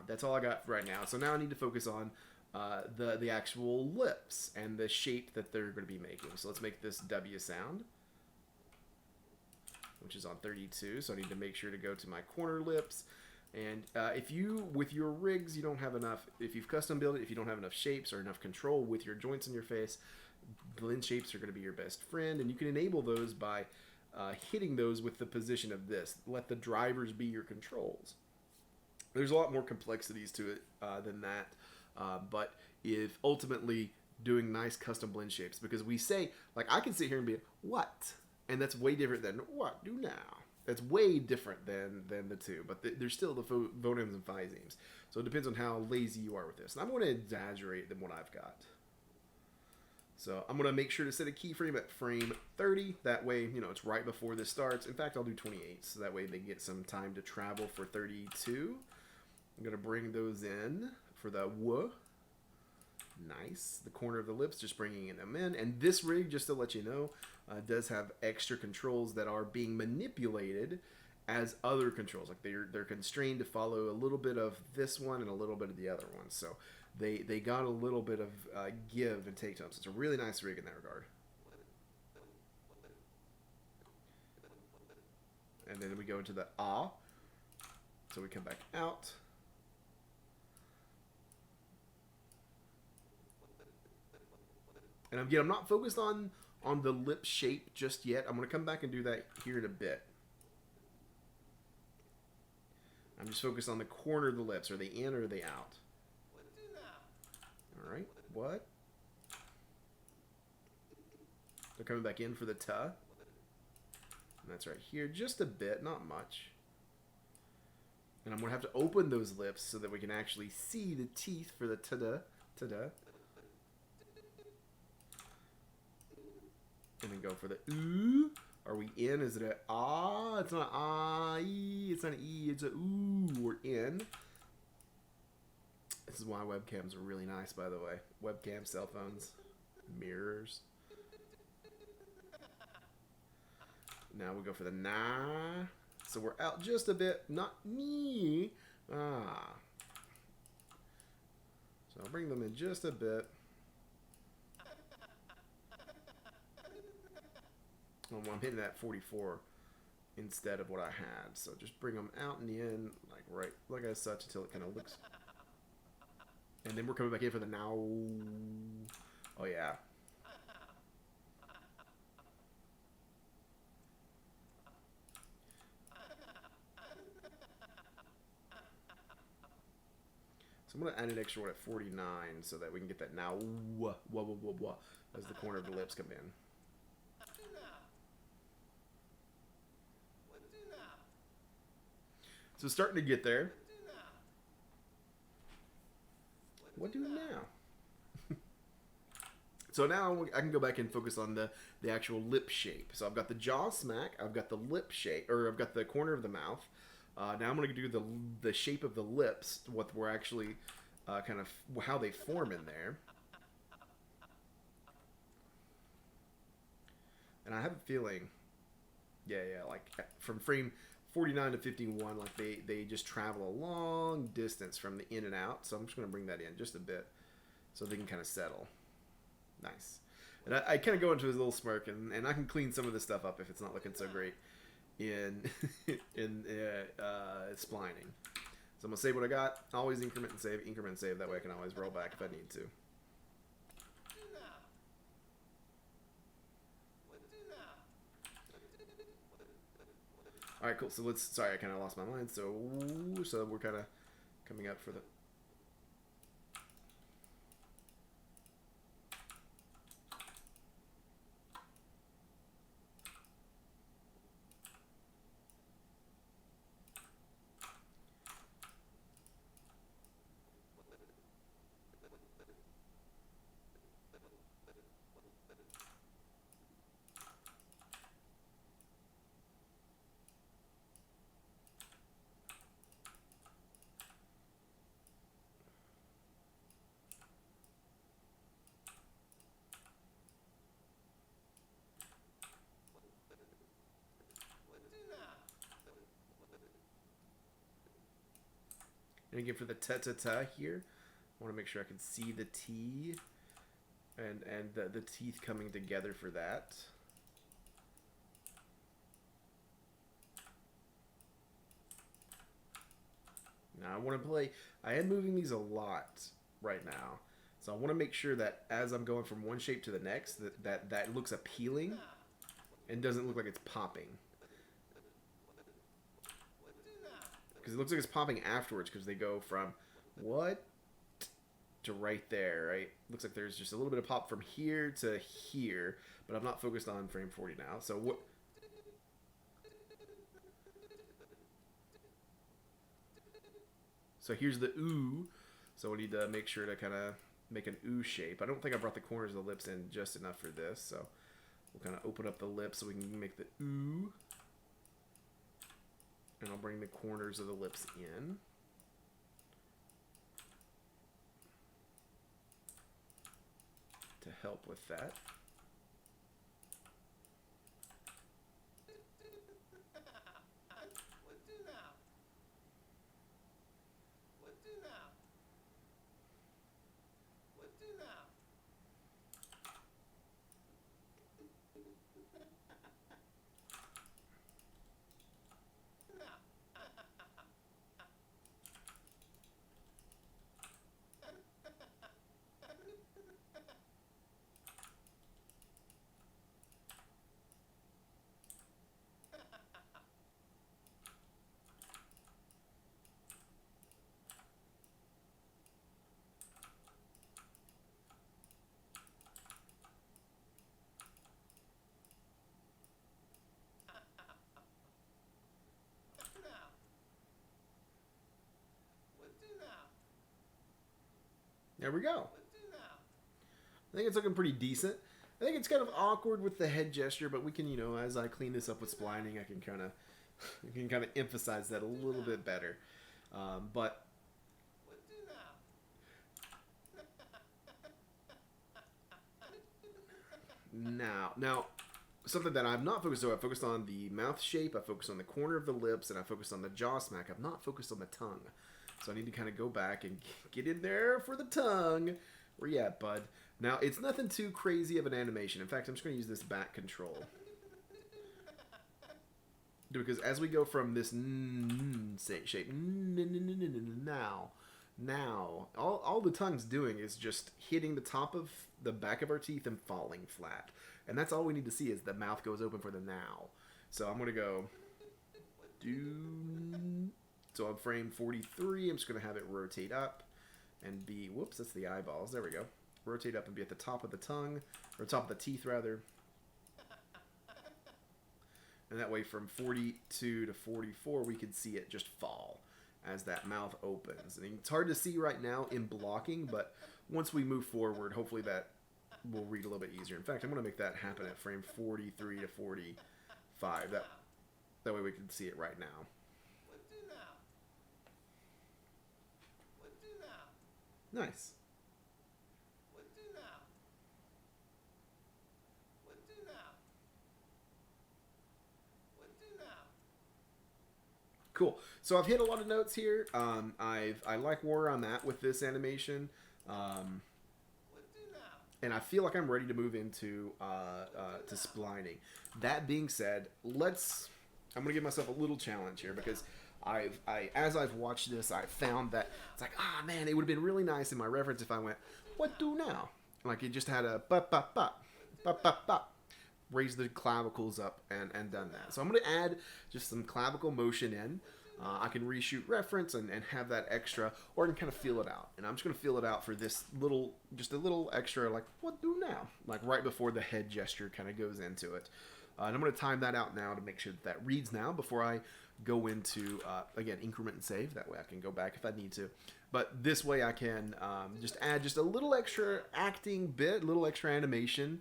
That's all I got right now. So now I need to focus on the actual lips and the shape that they're going to be making. So let's make this W sound, which is on 32. So I need to make sure to go to my corner lips. And if you, with your rigs, you don't have enough, if you've custom built it, if you don't have enough shapes or enough control with your joints in your face, blend shapes are going to be your best friend. And you can enable those by hitting those with the position of this. Let the drivers be your controls. There's a lot more complexities to it than that. But if ultimately doing nice custom blend shapes, because we say, like, I can sit here and be, what? And that's way different than what do now. That's way different than the two, but there's still the phonemes and physemes. So it depends on how lazy you are with this. And I'm going to exaggerate than what I've got. So I'm going to make sure to set a keyframe at frame 30. That way, you know, it's right before this starts. In fact, I'll do 28, so that way they get some time to travel for 32. I'm going to bring those in for the W. Nice. The corner of the lips, just bringing them in. And this rig, just to let you know, does have extra controls that are being manipulated as other controls. Like they're constrained to follow a little bit of this one and a little bit of the other one. So they got a little bit of give and take to them. So it's a really nice rig in that regard. And then we go into the ah. So we come back out. And again, I'm not focused on the lip shape just yet. I'm going to come back and do that here in a bit. I'm just focused on the corner of the lips. Are they in or are they out? All right. What? They're coming back in for the ta. And that's right here. Just a bit, not much. And I'm going to have to open those lips so that we can actually see the teeth for the ta-da. Ta-da. And then go for the ooh. Are we in? Is it a ah? It's not ah. It's not an e. It's a ooh. We're in. This is why webcams are really nice, by the way. Webcam, cell phones, mirrors. Now we go for the nah. So we're out just a bit. Not me. Ah. So I'll bring them in just a bit. I'm hitting that 44 instead of what I had. So just bring them out in the end, like as such, until it kind of looks. And then we're coming back in for the now. Oh yeah. So I'm going to add an extra one at 49 so that we can get that now as the corner of the lips come in. So starting to get there. What do now? So now I can go back and focus on the actual lip shape. So I've got the jaw smack, I've got the lip shape, or I've got the corner of the mouth. Now I'm going to do the shape of the lips, what we're actually kind of how they form in there. And I have a feeling, yeah, like from frame 49 to 51, like they just travel a long distance from the in and out. So I'm just going to bring that in just a bit so they can kind of settle. Nice. And I kind of go into his little smirk, and I can clean some of this stuff up if it's not looking so great in splining. So I'm going to save what I got. Always increment and save. That way I can always roll back if I need to. All right, cool. So let's. Sorry, I kind of lost my mind. So we're kind of coming up for the. And again for the ta-ta-ta here, I want to make sure I can see the T and the teeth coming together for that. Now I want to play, I am moving these a lot right now. So I want to make sure that as I'm going from one shape to the next, that looks appealing and doesn't look like it's popping. Because it looks like it's popping afterwards because they go from what to right there, right? Looks like there's just a little bit of pop from here to here, but I'm not focused on frame 40 now. So what? So here's the ooh. So we need to make sure to kind of make an ooh shape. I don't think I brought the corners of the lips in just enough for this, so we'll kind of open up the lips so we can make the ooh. And I'll bring the corners of the lips in. To help with that. There we go. I think it's looking pretty decent. I think it's kind of awkward with the head gesture, but we can, you know, as I clean this up with splining, I can kind of emphasize that a little bit better. But now, something that I've not focused on. I focused on the mouth shape. I focused on the corner of the lips, and I focused on the jaw smack. I've not focused on the tongue. So I need to kind of go back and get in there for the tongue. Where you at, bud? Now, it's nothing too crazy of an animation. In fact, I'm just going to use this back control. Because as we go from this shape, now, all the tongue's doing is just hitting the top of the back of our teeth and falling flat. And that's all we need to see is the mouth goes open for the now. So I'm going to go... So on frame 43, I'm just going to have it rotate up and be, whoops, that's the eyeballs. There we go. Rotate up and be at the top of the tongue, or top of the teeth, rather. And that way from 42 to 44, we can see it just fall as that mouth opens. And it's hard to see right now in blocking, but once we move forward, hopefully that will read a little bit easier. In fact, I'm going to make that happen at frame 43 to 45. That way we can see it right now. Nice. Cool. So I've hit a lot of notes here. I like where I'm at with this animation, and I feel like I'm ready to move into to splining. That being said, I'm gonna give myself a little challenge here because as I've watched this, I found that it's like, man, it would have been really nice in my reference if I went, what do now? Like it just had a raise the clavicles up and done that. So I'm going to add just some clavicle motion in. I can reshoot reference and have that extra, or I can kind of feel it out. And I'm just going to feel it out for this just a little extra, like, what do now? Like right before the head gesture kind of goes into it. And I'm going to time that out now to make sure that reads now before I go into, again, increment and save. That way I can go back if I need to. But this way I can just add just a little extra acting bit, a little extra animation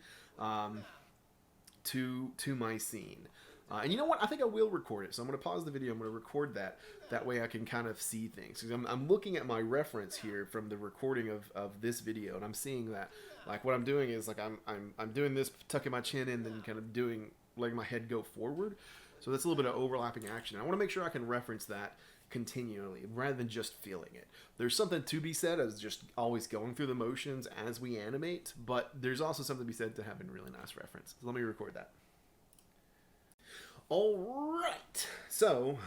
to my scene. And you know what? I think I will record it. So I'm going to pause the video. I'm going to record that. That way I can kind of see things. Because I'm looking at my reference here from the recording of this video. And I'm seeing that, like, what I'm doing is, like, I'm doing this, tucking my chin in, and kind of letting my head go forward. So that's a little bit of overlapping action. I want to make sure I can reference that continually rather than just feeling it. There's something to be said as just always going through the motions as we animate, but there's also something to be said to having really nice reference. So let me record that. All right, so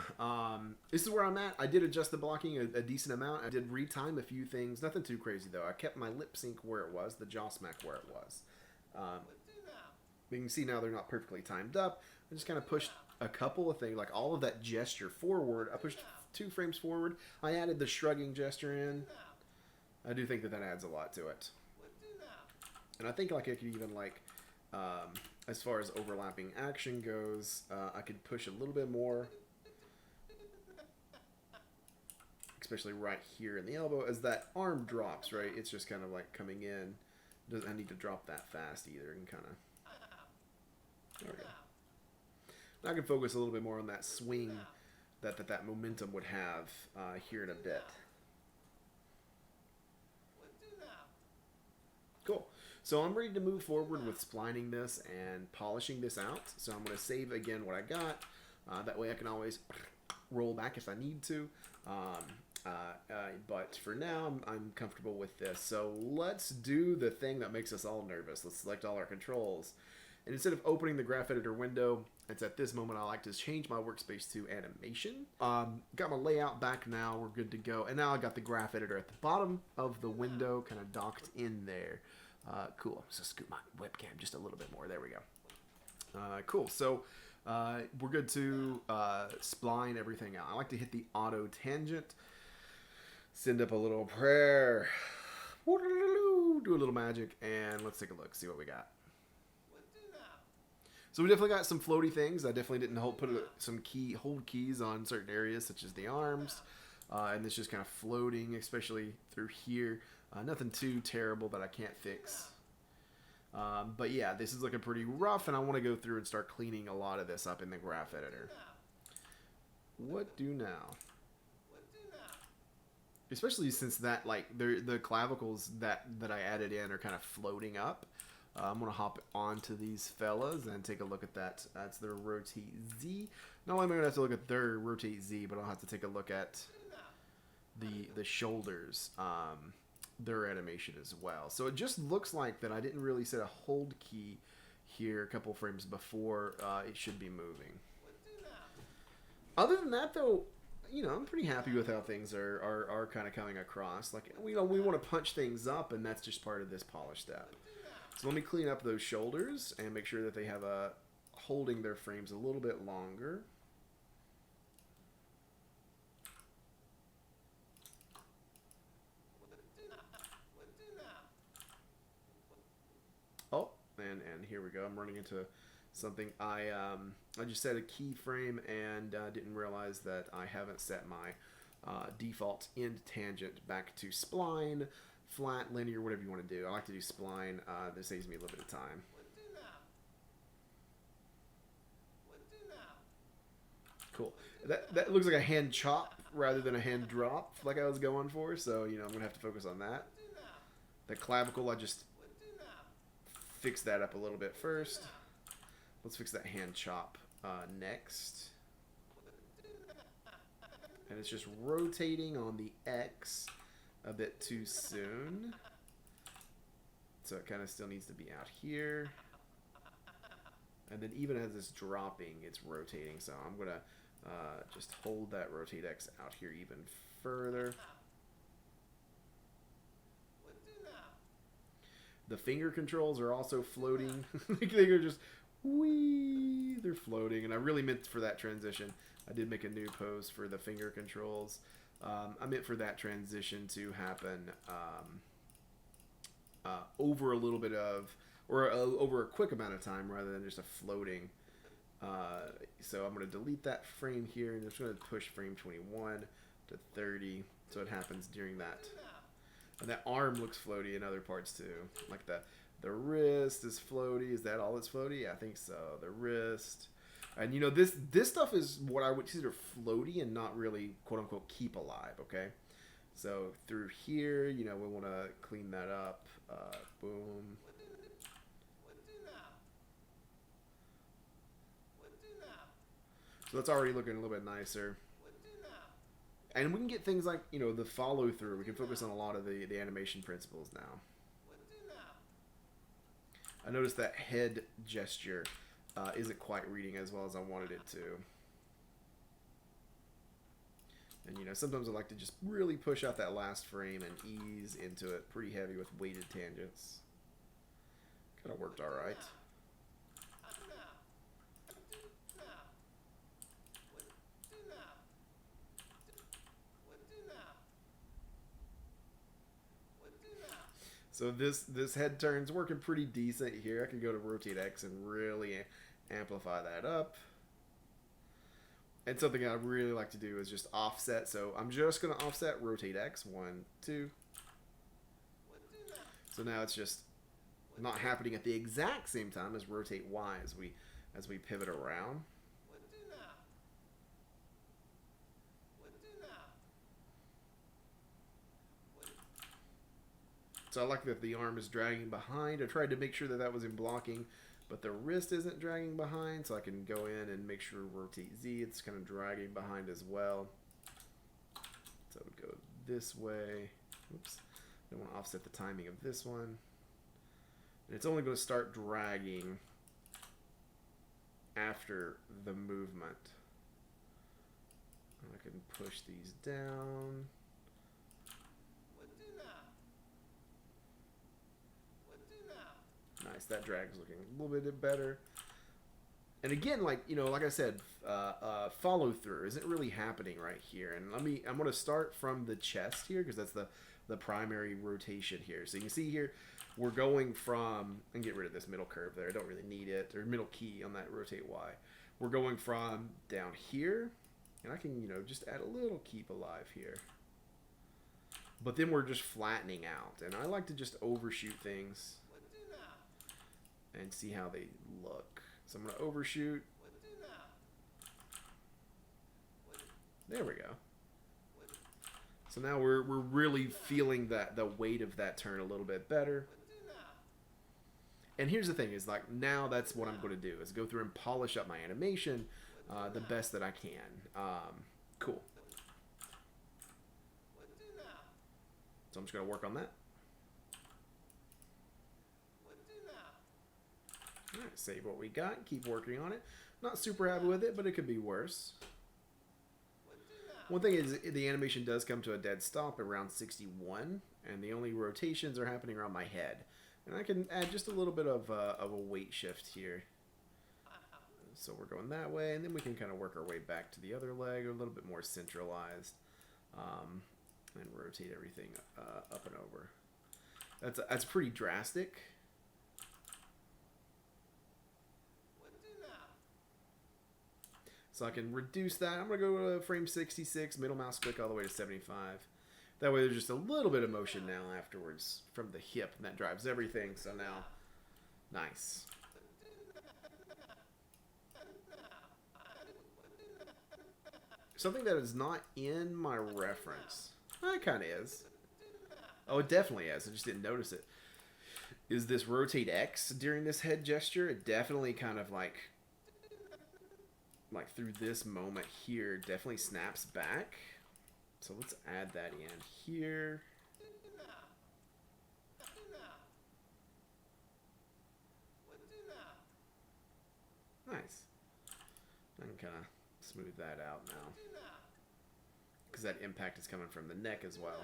this is where I'm at. I did adjust the blocking a decent amount. I did retime a few things. Nothing too crazy, though. I kept my lip sync where it was, the jaw smack where it was. You can see now they're not perfectly timed up. I just kind of pushed a couple of things, like all of that gesture forward. I pushed 2 frames forward. I added the shrugging gesture in. I do think that that adds a lot to it. And I think like I could even like, as far as overlapping action goes, I could push a little bit more. Especially right here in the elbow. As that arm drops, right, it's just kind of like coming in. Doesn't need to drop that fast either. And kind of... There we go. Now I can focus a little bit more on that swing that momentum would have here in a bit. Cool. So I'm ready to move forward with splining this and polishing this out. So I'm going to save again what I got. That way I can always roll back if I need to. But for now, I'm comfortable with this. So let's do the thing that makes us all nervous. Let's select all our controls. And instead of opening the graph editor window, it's at this moment I like to change my workspace to animation. Got my layout back now. We're good to go. And now I got the graph editor at the bottom of the window, kind of docked in there. Cool. So scoot my webcam just a little bit more. There we go. Cool. So we're good to spline everything out. I like to hit the auto tangent. Send up a little prayer. Do a little magic. And let's take a look. See what we got. So we definitely got some floaty things. I definitely didn't put some hold keys on certain areas, such as the arms. And it's just kind of floating, especially through here. Nothing too terrible that I can't fix. But yeah, this is looking pretty rough, and I want to go through and start cleaning a lot of this up in the graph editor. What do now? Especially since that, like, the clavicles that I added in are kind of floating up. I'm going to hop onto these fellas and take a look at that. That's their rotate Z. Not only am I going to have to look at their rotate Z, but I'll have to take a look at the shoulders, their animation as well. So it just looks like that I didn't really set a hold key here a couple frames before it should be moving. Other than that, though, you know, I'm pretty happy with how things are kind of coming across. Like, we want to punch things up, and that's just part of this polish step. So let me clean up those shoulders and make sure that they have holding their frames a little bit longer. Oh, and here we go. I'm running into something. I just set a keyframe and didn't realize that I haven't set my default end tangent back to spline, flat, linear, whatever you want to do. I like to do spline. This saves me a little bit of time. Cool. That looks like a hand chop rather than a hand drop, like I was going for. So, you know, I'm going to have to focus on that. The clavicle, I just fix that up a little bit first. Let's fix that hand chop next. And it's just rotating on the X a bit too soon. So it kind of still needs to be out here. And then even as it's dropping, it's rotating. So I'm going to just hold that rotate X out here even further. The finger controls are also floating. They're just, whee, they're floating. And I really meant for that transition. I did make a new pose for the finger controls. I meant for that transition to happen over a little bit of, or over a quick amount of time rather than just a floating. So I'm going to delete that frame here and I'm just going to push frame 21 to 30 so it happens during that. And that arm looks floaty in other parts too. Like the wrist is floaty. Is that all that's floaty? Yeah, I think so. The wrist. And you know, this stuff is what I would consider floaty and not really quote unquote keep alive, okay? So through here, you know, we want to clean that up. Boom. So that's already looking a little bit nicer. And we can get things like, you know, the follow through. We can focus on a lot of the animation principles now. I noticed that head gesture isn't quite reading as well as I wanted it to. And, you know, sometimes I like to just really push out that last frame and ease into it pretty heavy with weighted tangents. Kind of worked all right. So this head turn's working pretty decent here. I can go to rotate X and really amplify that up. And something I really like to do is just offset. So I'm just going to offset rotate X. 1, 2. So now it's just not happening at the exact same time as rotate Y as we pivot around. So I like that the arm is dragging behind. I tried to make sure that that was in blocking, but the wrist isn't dragging behind, so I can go in and make sure rotate Z, it's kind of dragging behind as well. So I would go this way. Oops. I want to offset the timing of this one. And it's only going to start dragging after the movement. And I can push these down. Nice, that drag's looking a little bit better. And again, like, you know, like I said, follow through isn't really happening right here. And I'm going to start from the chest here because that's the primary rotation here. So you can see here, we're going from, and get rid of this middle curve there. I don't really need it, or middle key on that rotate Y. We're going from down here, and I can, you know, just add a little keep alive here. But then we're just flattening out, and I like to just overshoot things and see how they look. So I'm going to overshoot. There we go. So now we're really feeling that the weight of that turn a little bit better. And here's the thing is, like, now that's what I'm going to do is go through and polish up my animation the best that I can. Cool. So I'm just going to work on that. Alright, save what we got, keep working on it. Not super happy with it, but it could be worse. One thing is, the animation does come to a dead stop around 61, and the only rotations are happening around my head. And I can add just a little bit of a weight shift here. So we're going that way, and then we can kind of work our way back to the other leg, a little bit more centralized, and rotate everything up and over. That's pretty drastic. So I can reduce that. I'm going to go to frame 66, middle mouse click all the way to 75. That way there's just a little bit of motion now afterwards from the hip, and that drives everything. So now, nice. Something that is not in my reference. It kind of is. Oh, it definitely is. I just didn't notice it. Is this rotate X during this head gesture? It definitely kind of like through this moment here, definitely snaps back. So let's add that in here. Nice. I can kind of smooth that out now, because that impact is coming from the neck as well.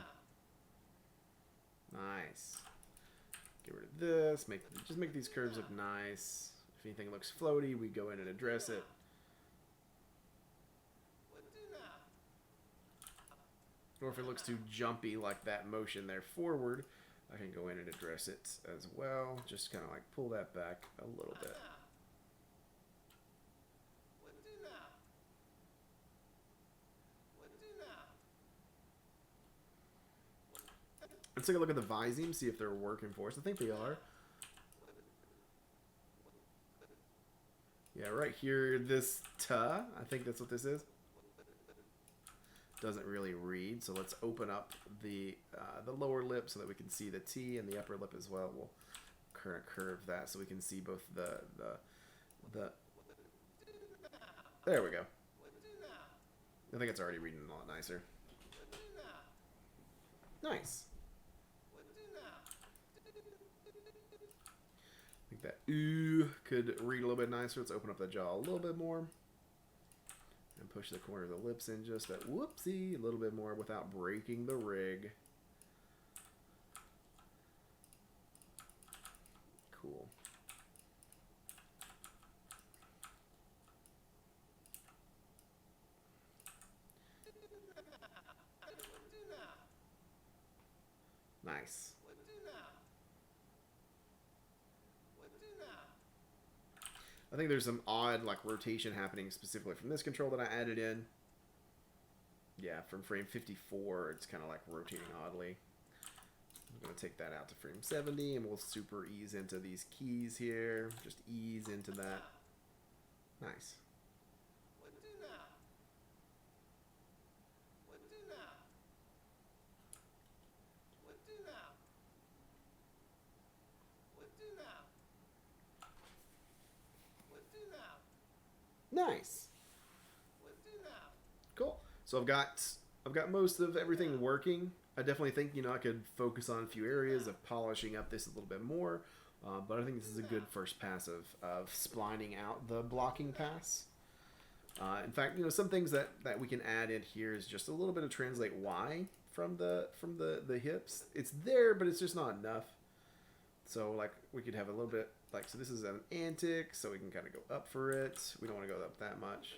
Nice. Get rid of this. Just make these curves look nice. If anything looks floaty, we go in and address it. Or if it looks too jumpy, like that motion there forward, I can go in and address it as well. Just kind of like pull that back a little bit. Let's take a look at the viseme, see if they're working for us. I think they are. Yeah, right here, this ta, I think that's what this is. Doesn't really read, so let's open up the lower lip so that we can see the T, and the upper lip as well. We'll kind of curve that so we can see both the there we go. I think it's already reading a lot nicer. Nice. I think that ooh could read a little bit nicer. Let's open up the jaw a little bit more. And push the corner of the lips in just a whoopsie, a little bit more without breaking the rig. Cool. Nice. I think there's some odd like rotation happening specifically from this control that I added in. Yeah, from frame 54, it's kind of like rotating oddly. I'm going to take that out to frame 70, and we'll super ease into these keys here. Just ease into that. Nice. Nice. Cool. So I've got most of everything working. I definitely think, you know, I could focus on a few areas of polishing up this a little bit more. But I think this is a good first pass of splining out the blocking pass. In fact, you know, some things that we can add in here is just a little bit of translate Y from the hips. It's there, but it's just not enough. So like we could have a little bit like, so this is an antic, so we can kind of go up for it. We don't want to go up that much.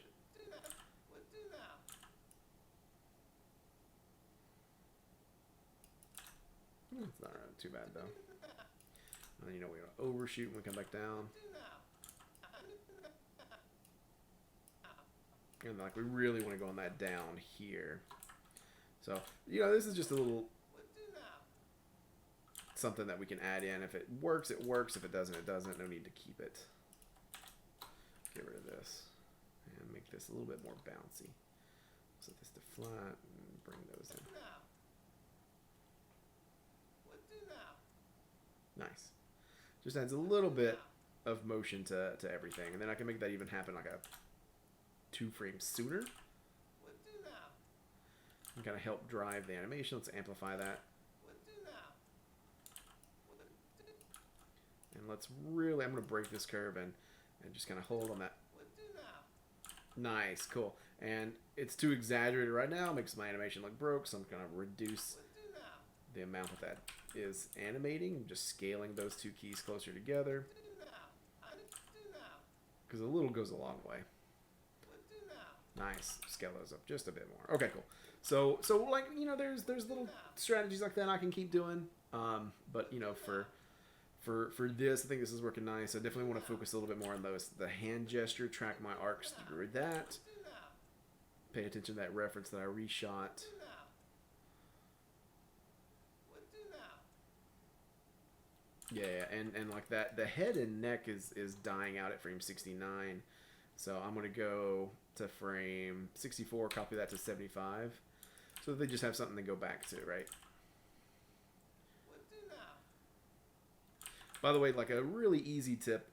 It's not too bad though. And then, you know, we want to overshoot when we come back down. And like we really want to go on that down here. So, you know, this is just a little something that we can add in. If it works, it works. If it doesn't, it doesn't. No need to keep it. Get rid of this. And make this a little bit more bouncy. Set this to flat and bring those in. Nice. Just adds a little bit of motion to everything. And then I can make that even happen like a 2 frames sooner. And kind of help drive the animation. Let's amplify that. And let's really, I'm going to break this curve and just kind of hold on that. Nice, cool. And it's too exaggerated right now. Makes my animation look broke, so I'm going to reduce the amount that is animating. Just scaling those 2 keys closer together. Because a little goes a long way. Nice. Scale those up just a bit more. Okay, cool. So like, you know, there's little strategies like that I can keep doing. But, you know, for this, I think this is working nice. I definitely want to focus a little bit more on the hand gesture, track my arcs through that. Pay attention to that reference that I reshot. Yeah, and like that, the head and neck is dying out at frame 69. So I'm going to go to frame 64, copy that to 75. So that they just have something to go back to, right? By the way, like a really easy tip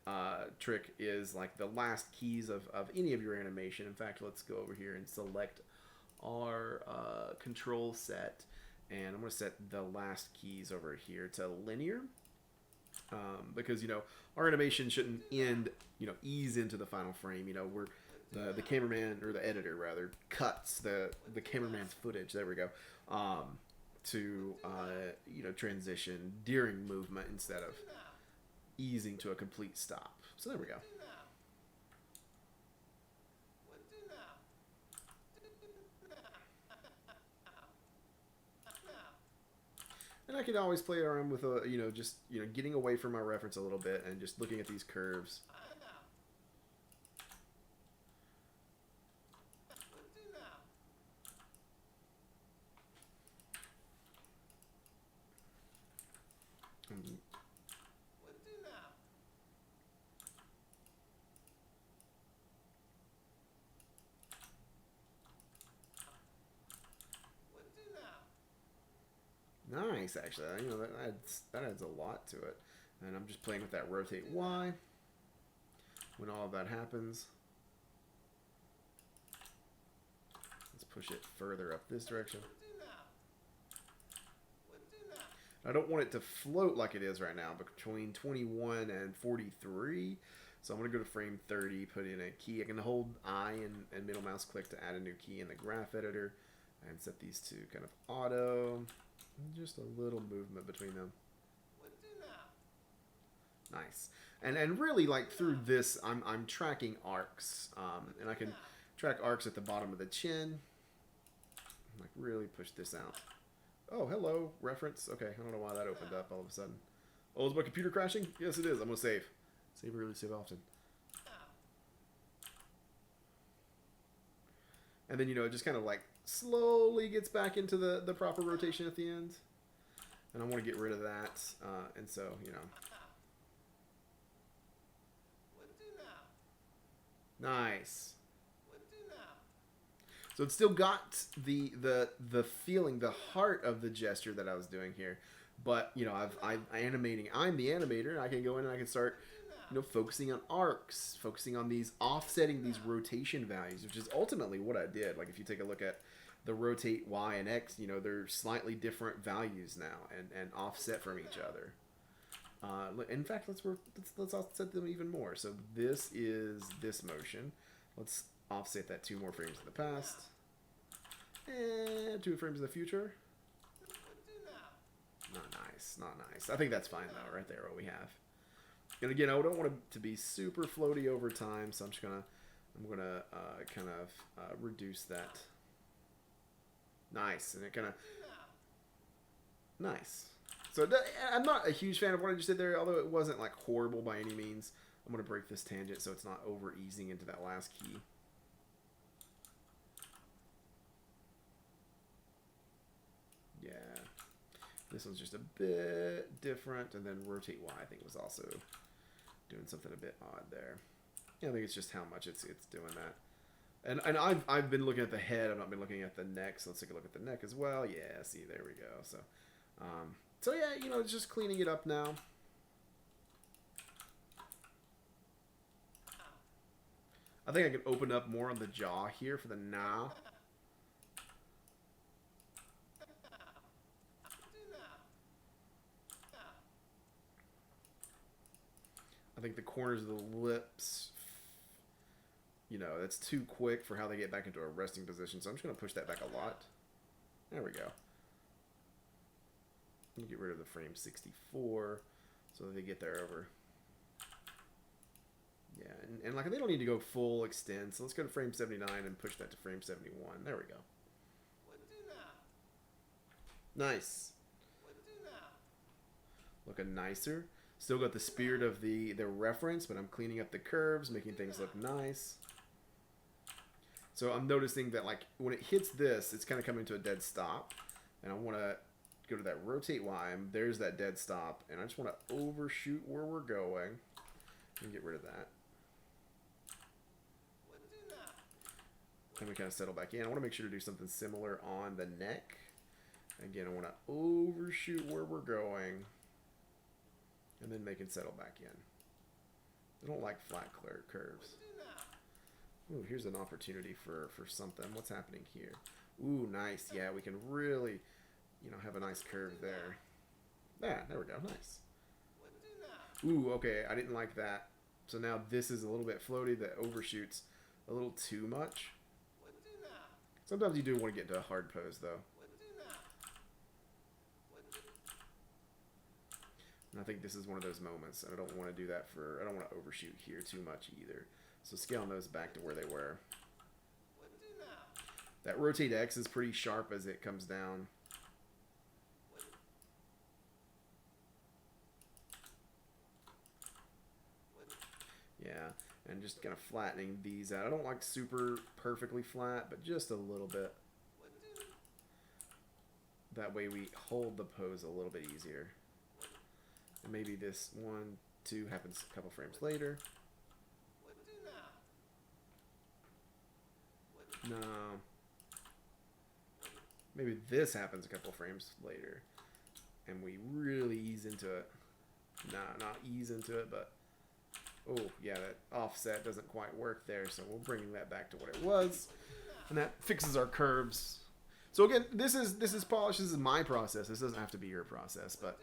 trick is like the last keys of any of your animation. In fact, let's go over here and select our control set. And I'm going to set the last keys over here to linear. Because, you know, our animation shouldn't end, you know, ease into the final frame. You know, we're the cameraman, or the editor rather, cuts the cameraman's footage. There we go. To you know, transition during movement instead of easing to a complete stop. So there we go. And I can always play around with you know, just, you know, getting away from my reference a little bit and just looking at these curves. Nice, actually. You know, that adds a lot to it. And I'm just playing with that rotate Y when all of that happens. Let's push it further up this direction. I don't want it to float like it is right now, but between 21 and 43. So I'm going to go to frame 30, put in a key. I can hold I and middle mouse click to add a new key in the graph editor and set these to kind of auto. Just a little movement between them. Nice. And really, like, through this, I'm tracking arcs. And I can track arcs at the bottom of the chin. Like, really push this out. Oh, hello, reference. Okay, I don't know why that opened up all of a sudden. Oh, is my computer crashing? Yes, it is. I'm going to save. Save early, save often. And then, you know, it just kind of, like, slowly gets back into the proper rotation at the end. And I want to get rid of that. And so, you know. Nice. So it's still got the feeling, the heart of the gesture that I was doing here, but you know, I'm animating. I'm the animator. I can go in and I can start, you know, focusing on arcs, focusing on these offsetting these rotation values, which is ultimately what I did. Like if you take a look at the rotate Y and X, you know, they're slightly different values now and offset from each other. In fact, let's offset them even more. So this is this motion. Let's offset that 2 more frames in the past. And 2 frames in the future. Not nice, not nice. I think that's fine though, right there, what we have. And again, I don't want it to be super floaty over time, so I'm gonna kind of reduce that. Nice, and it kind of nice. So I'm not a huge fan of what I just did there, although it wasn't like horrible by any means. I'm gonna break this tangent so it's not over easing into that last key. Yeah, this one's just a bit different, and then rotate Y I think was also doing something a bit odd there. Yeah, I think it's just how much it's doing that. And I've been looking at the head. I've not been looking at the neck. So let's take a look at the neck as well. Yeah, see, there we go. So yeah, you know, it's just cleaning it up now. I think I can open up more on the jaw here for the now. I think the corners of the lips, you know, that's too quick for how they get back into a resting position. So I'm just going to push that back a lot. There we go. Let me get rid of the frame 64 so that they get there over. Yeah, and like they don't need to go full extend. So let's go to frame 79 and push that to frame 71. There we go. Nice. Looking nicer. Still got the spirit of the reference, but I'm cleaning up the curves, making things look nice. So I'm noticing that like when it hits this, it's kind of coming to a dead stop. And I want to go to that rotate Y. There's that dead stop. And I just want to overshoot where we're going. And get rid of that. And we kind of settle back in. I want to make sure to do something similar on the neck. Again, I want to overshoot where we're going. And then make it settle back in. I don't like flat curves. Ooh, here's an opportunity for something. What's happening here? Ooh, nice. Yeah, we can really, you know, have a nice curve there. Yeah, there we go. Nice. Ooh, okay. I didn't like that. So now this is a little bit floaty. That overshoots a little too much. Sometimes you do want to get into a hard pose, though. And I think this is one of those moments, and I don't want to do that I don't want to overshoot here too much either. So scaling those back to where they were. That rotate X is pretty sharp as it comes down. Yeah, and just kind of flattening these out. I don't like super perfectly flat, but just a little bit. That way we hold the pose a little bit easier. And maybe this 1, 2 happens a couple frames later. No. Maybe this happens a couple frames later. And we really ease into it. Nah, not ease into it, but... Oh, yeah, that offset doesn't quite work there, so we'll bring that back to what it was. and that fixes our curves. So again, this is polish. This is my process. This doesn't have to be your process, but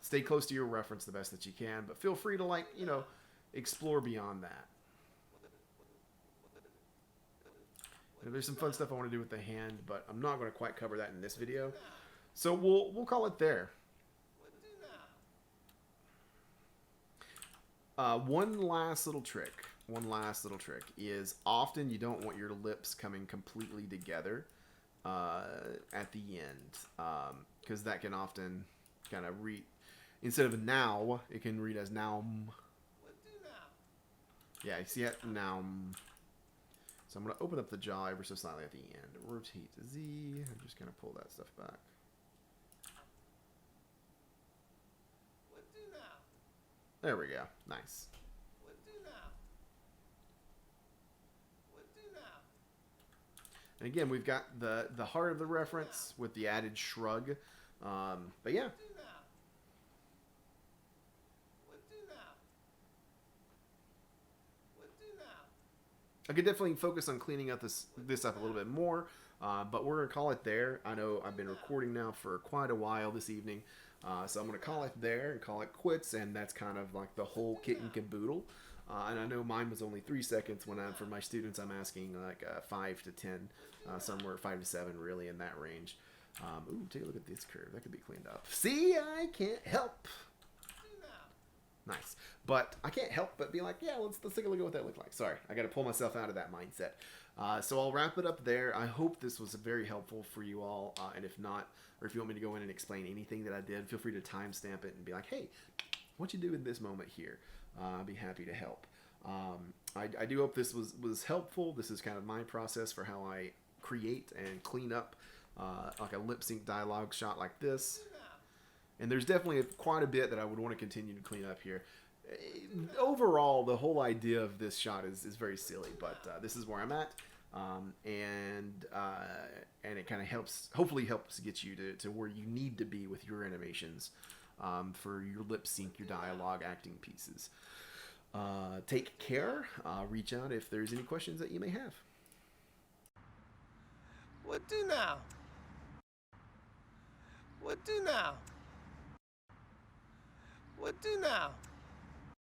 stay close to your reference the best that you can. But feel free to, like, you know, explore beyond that. There's some fun stuff I want to do with the hand, but I'm not going to quite cover that in this video. So we'll call it there. One last little trick is often you don't want your lips coming completely together at the end, because that can often kind of read, instead of now, it can read as now. Yeah, you see it now. So I'm going to open up the jaw ever so slightly at the end. Rotate to Z. I'm just going to pull that stuff back. There we go. Nice. And again, we've got the heart of the reference with the added shrug. But yeah. I could definitely focus on cleaning up this up a little bit more, but we're going to call it there. I know I've been recording now for quite a while this evening, so I'm going to call it there and call it quits, and that's kind of like the whole kit and caboodle. And I know mine was only 3 seconds when for my students I'm asking like 5 to 10, somewhere 5 to 7 really in that range. Ooh, take a look at this curve. That could be cleaned up. See, I can't help. Nice. But I can't help but be like, yeah, let's take a look at what that looked like. Sorry, I got to pull myself out of that mindset. So I'll wrap it up there. I hope this was very helpful for you all. And if not, or if you want me to go in and explain anything that I did, feel free to timestamp it and be like, hey, what you do in this moment here? I'd be happy to help. I do hope this was helpful. This is kind of my process for how I create and clean up like a lip sync dialogue shot like this. And there's definitely quite a bit that I would want to continue to clean up here. Overall, the whole idea of this shot is very silly, but this is where I'm at, and it kind of hopefully helps get you to where you need to be with your animations for your lip sync, your dialogue, acting pieces. Take care. Reach out if there's any questions that you may have. What do now? What do now? What do now?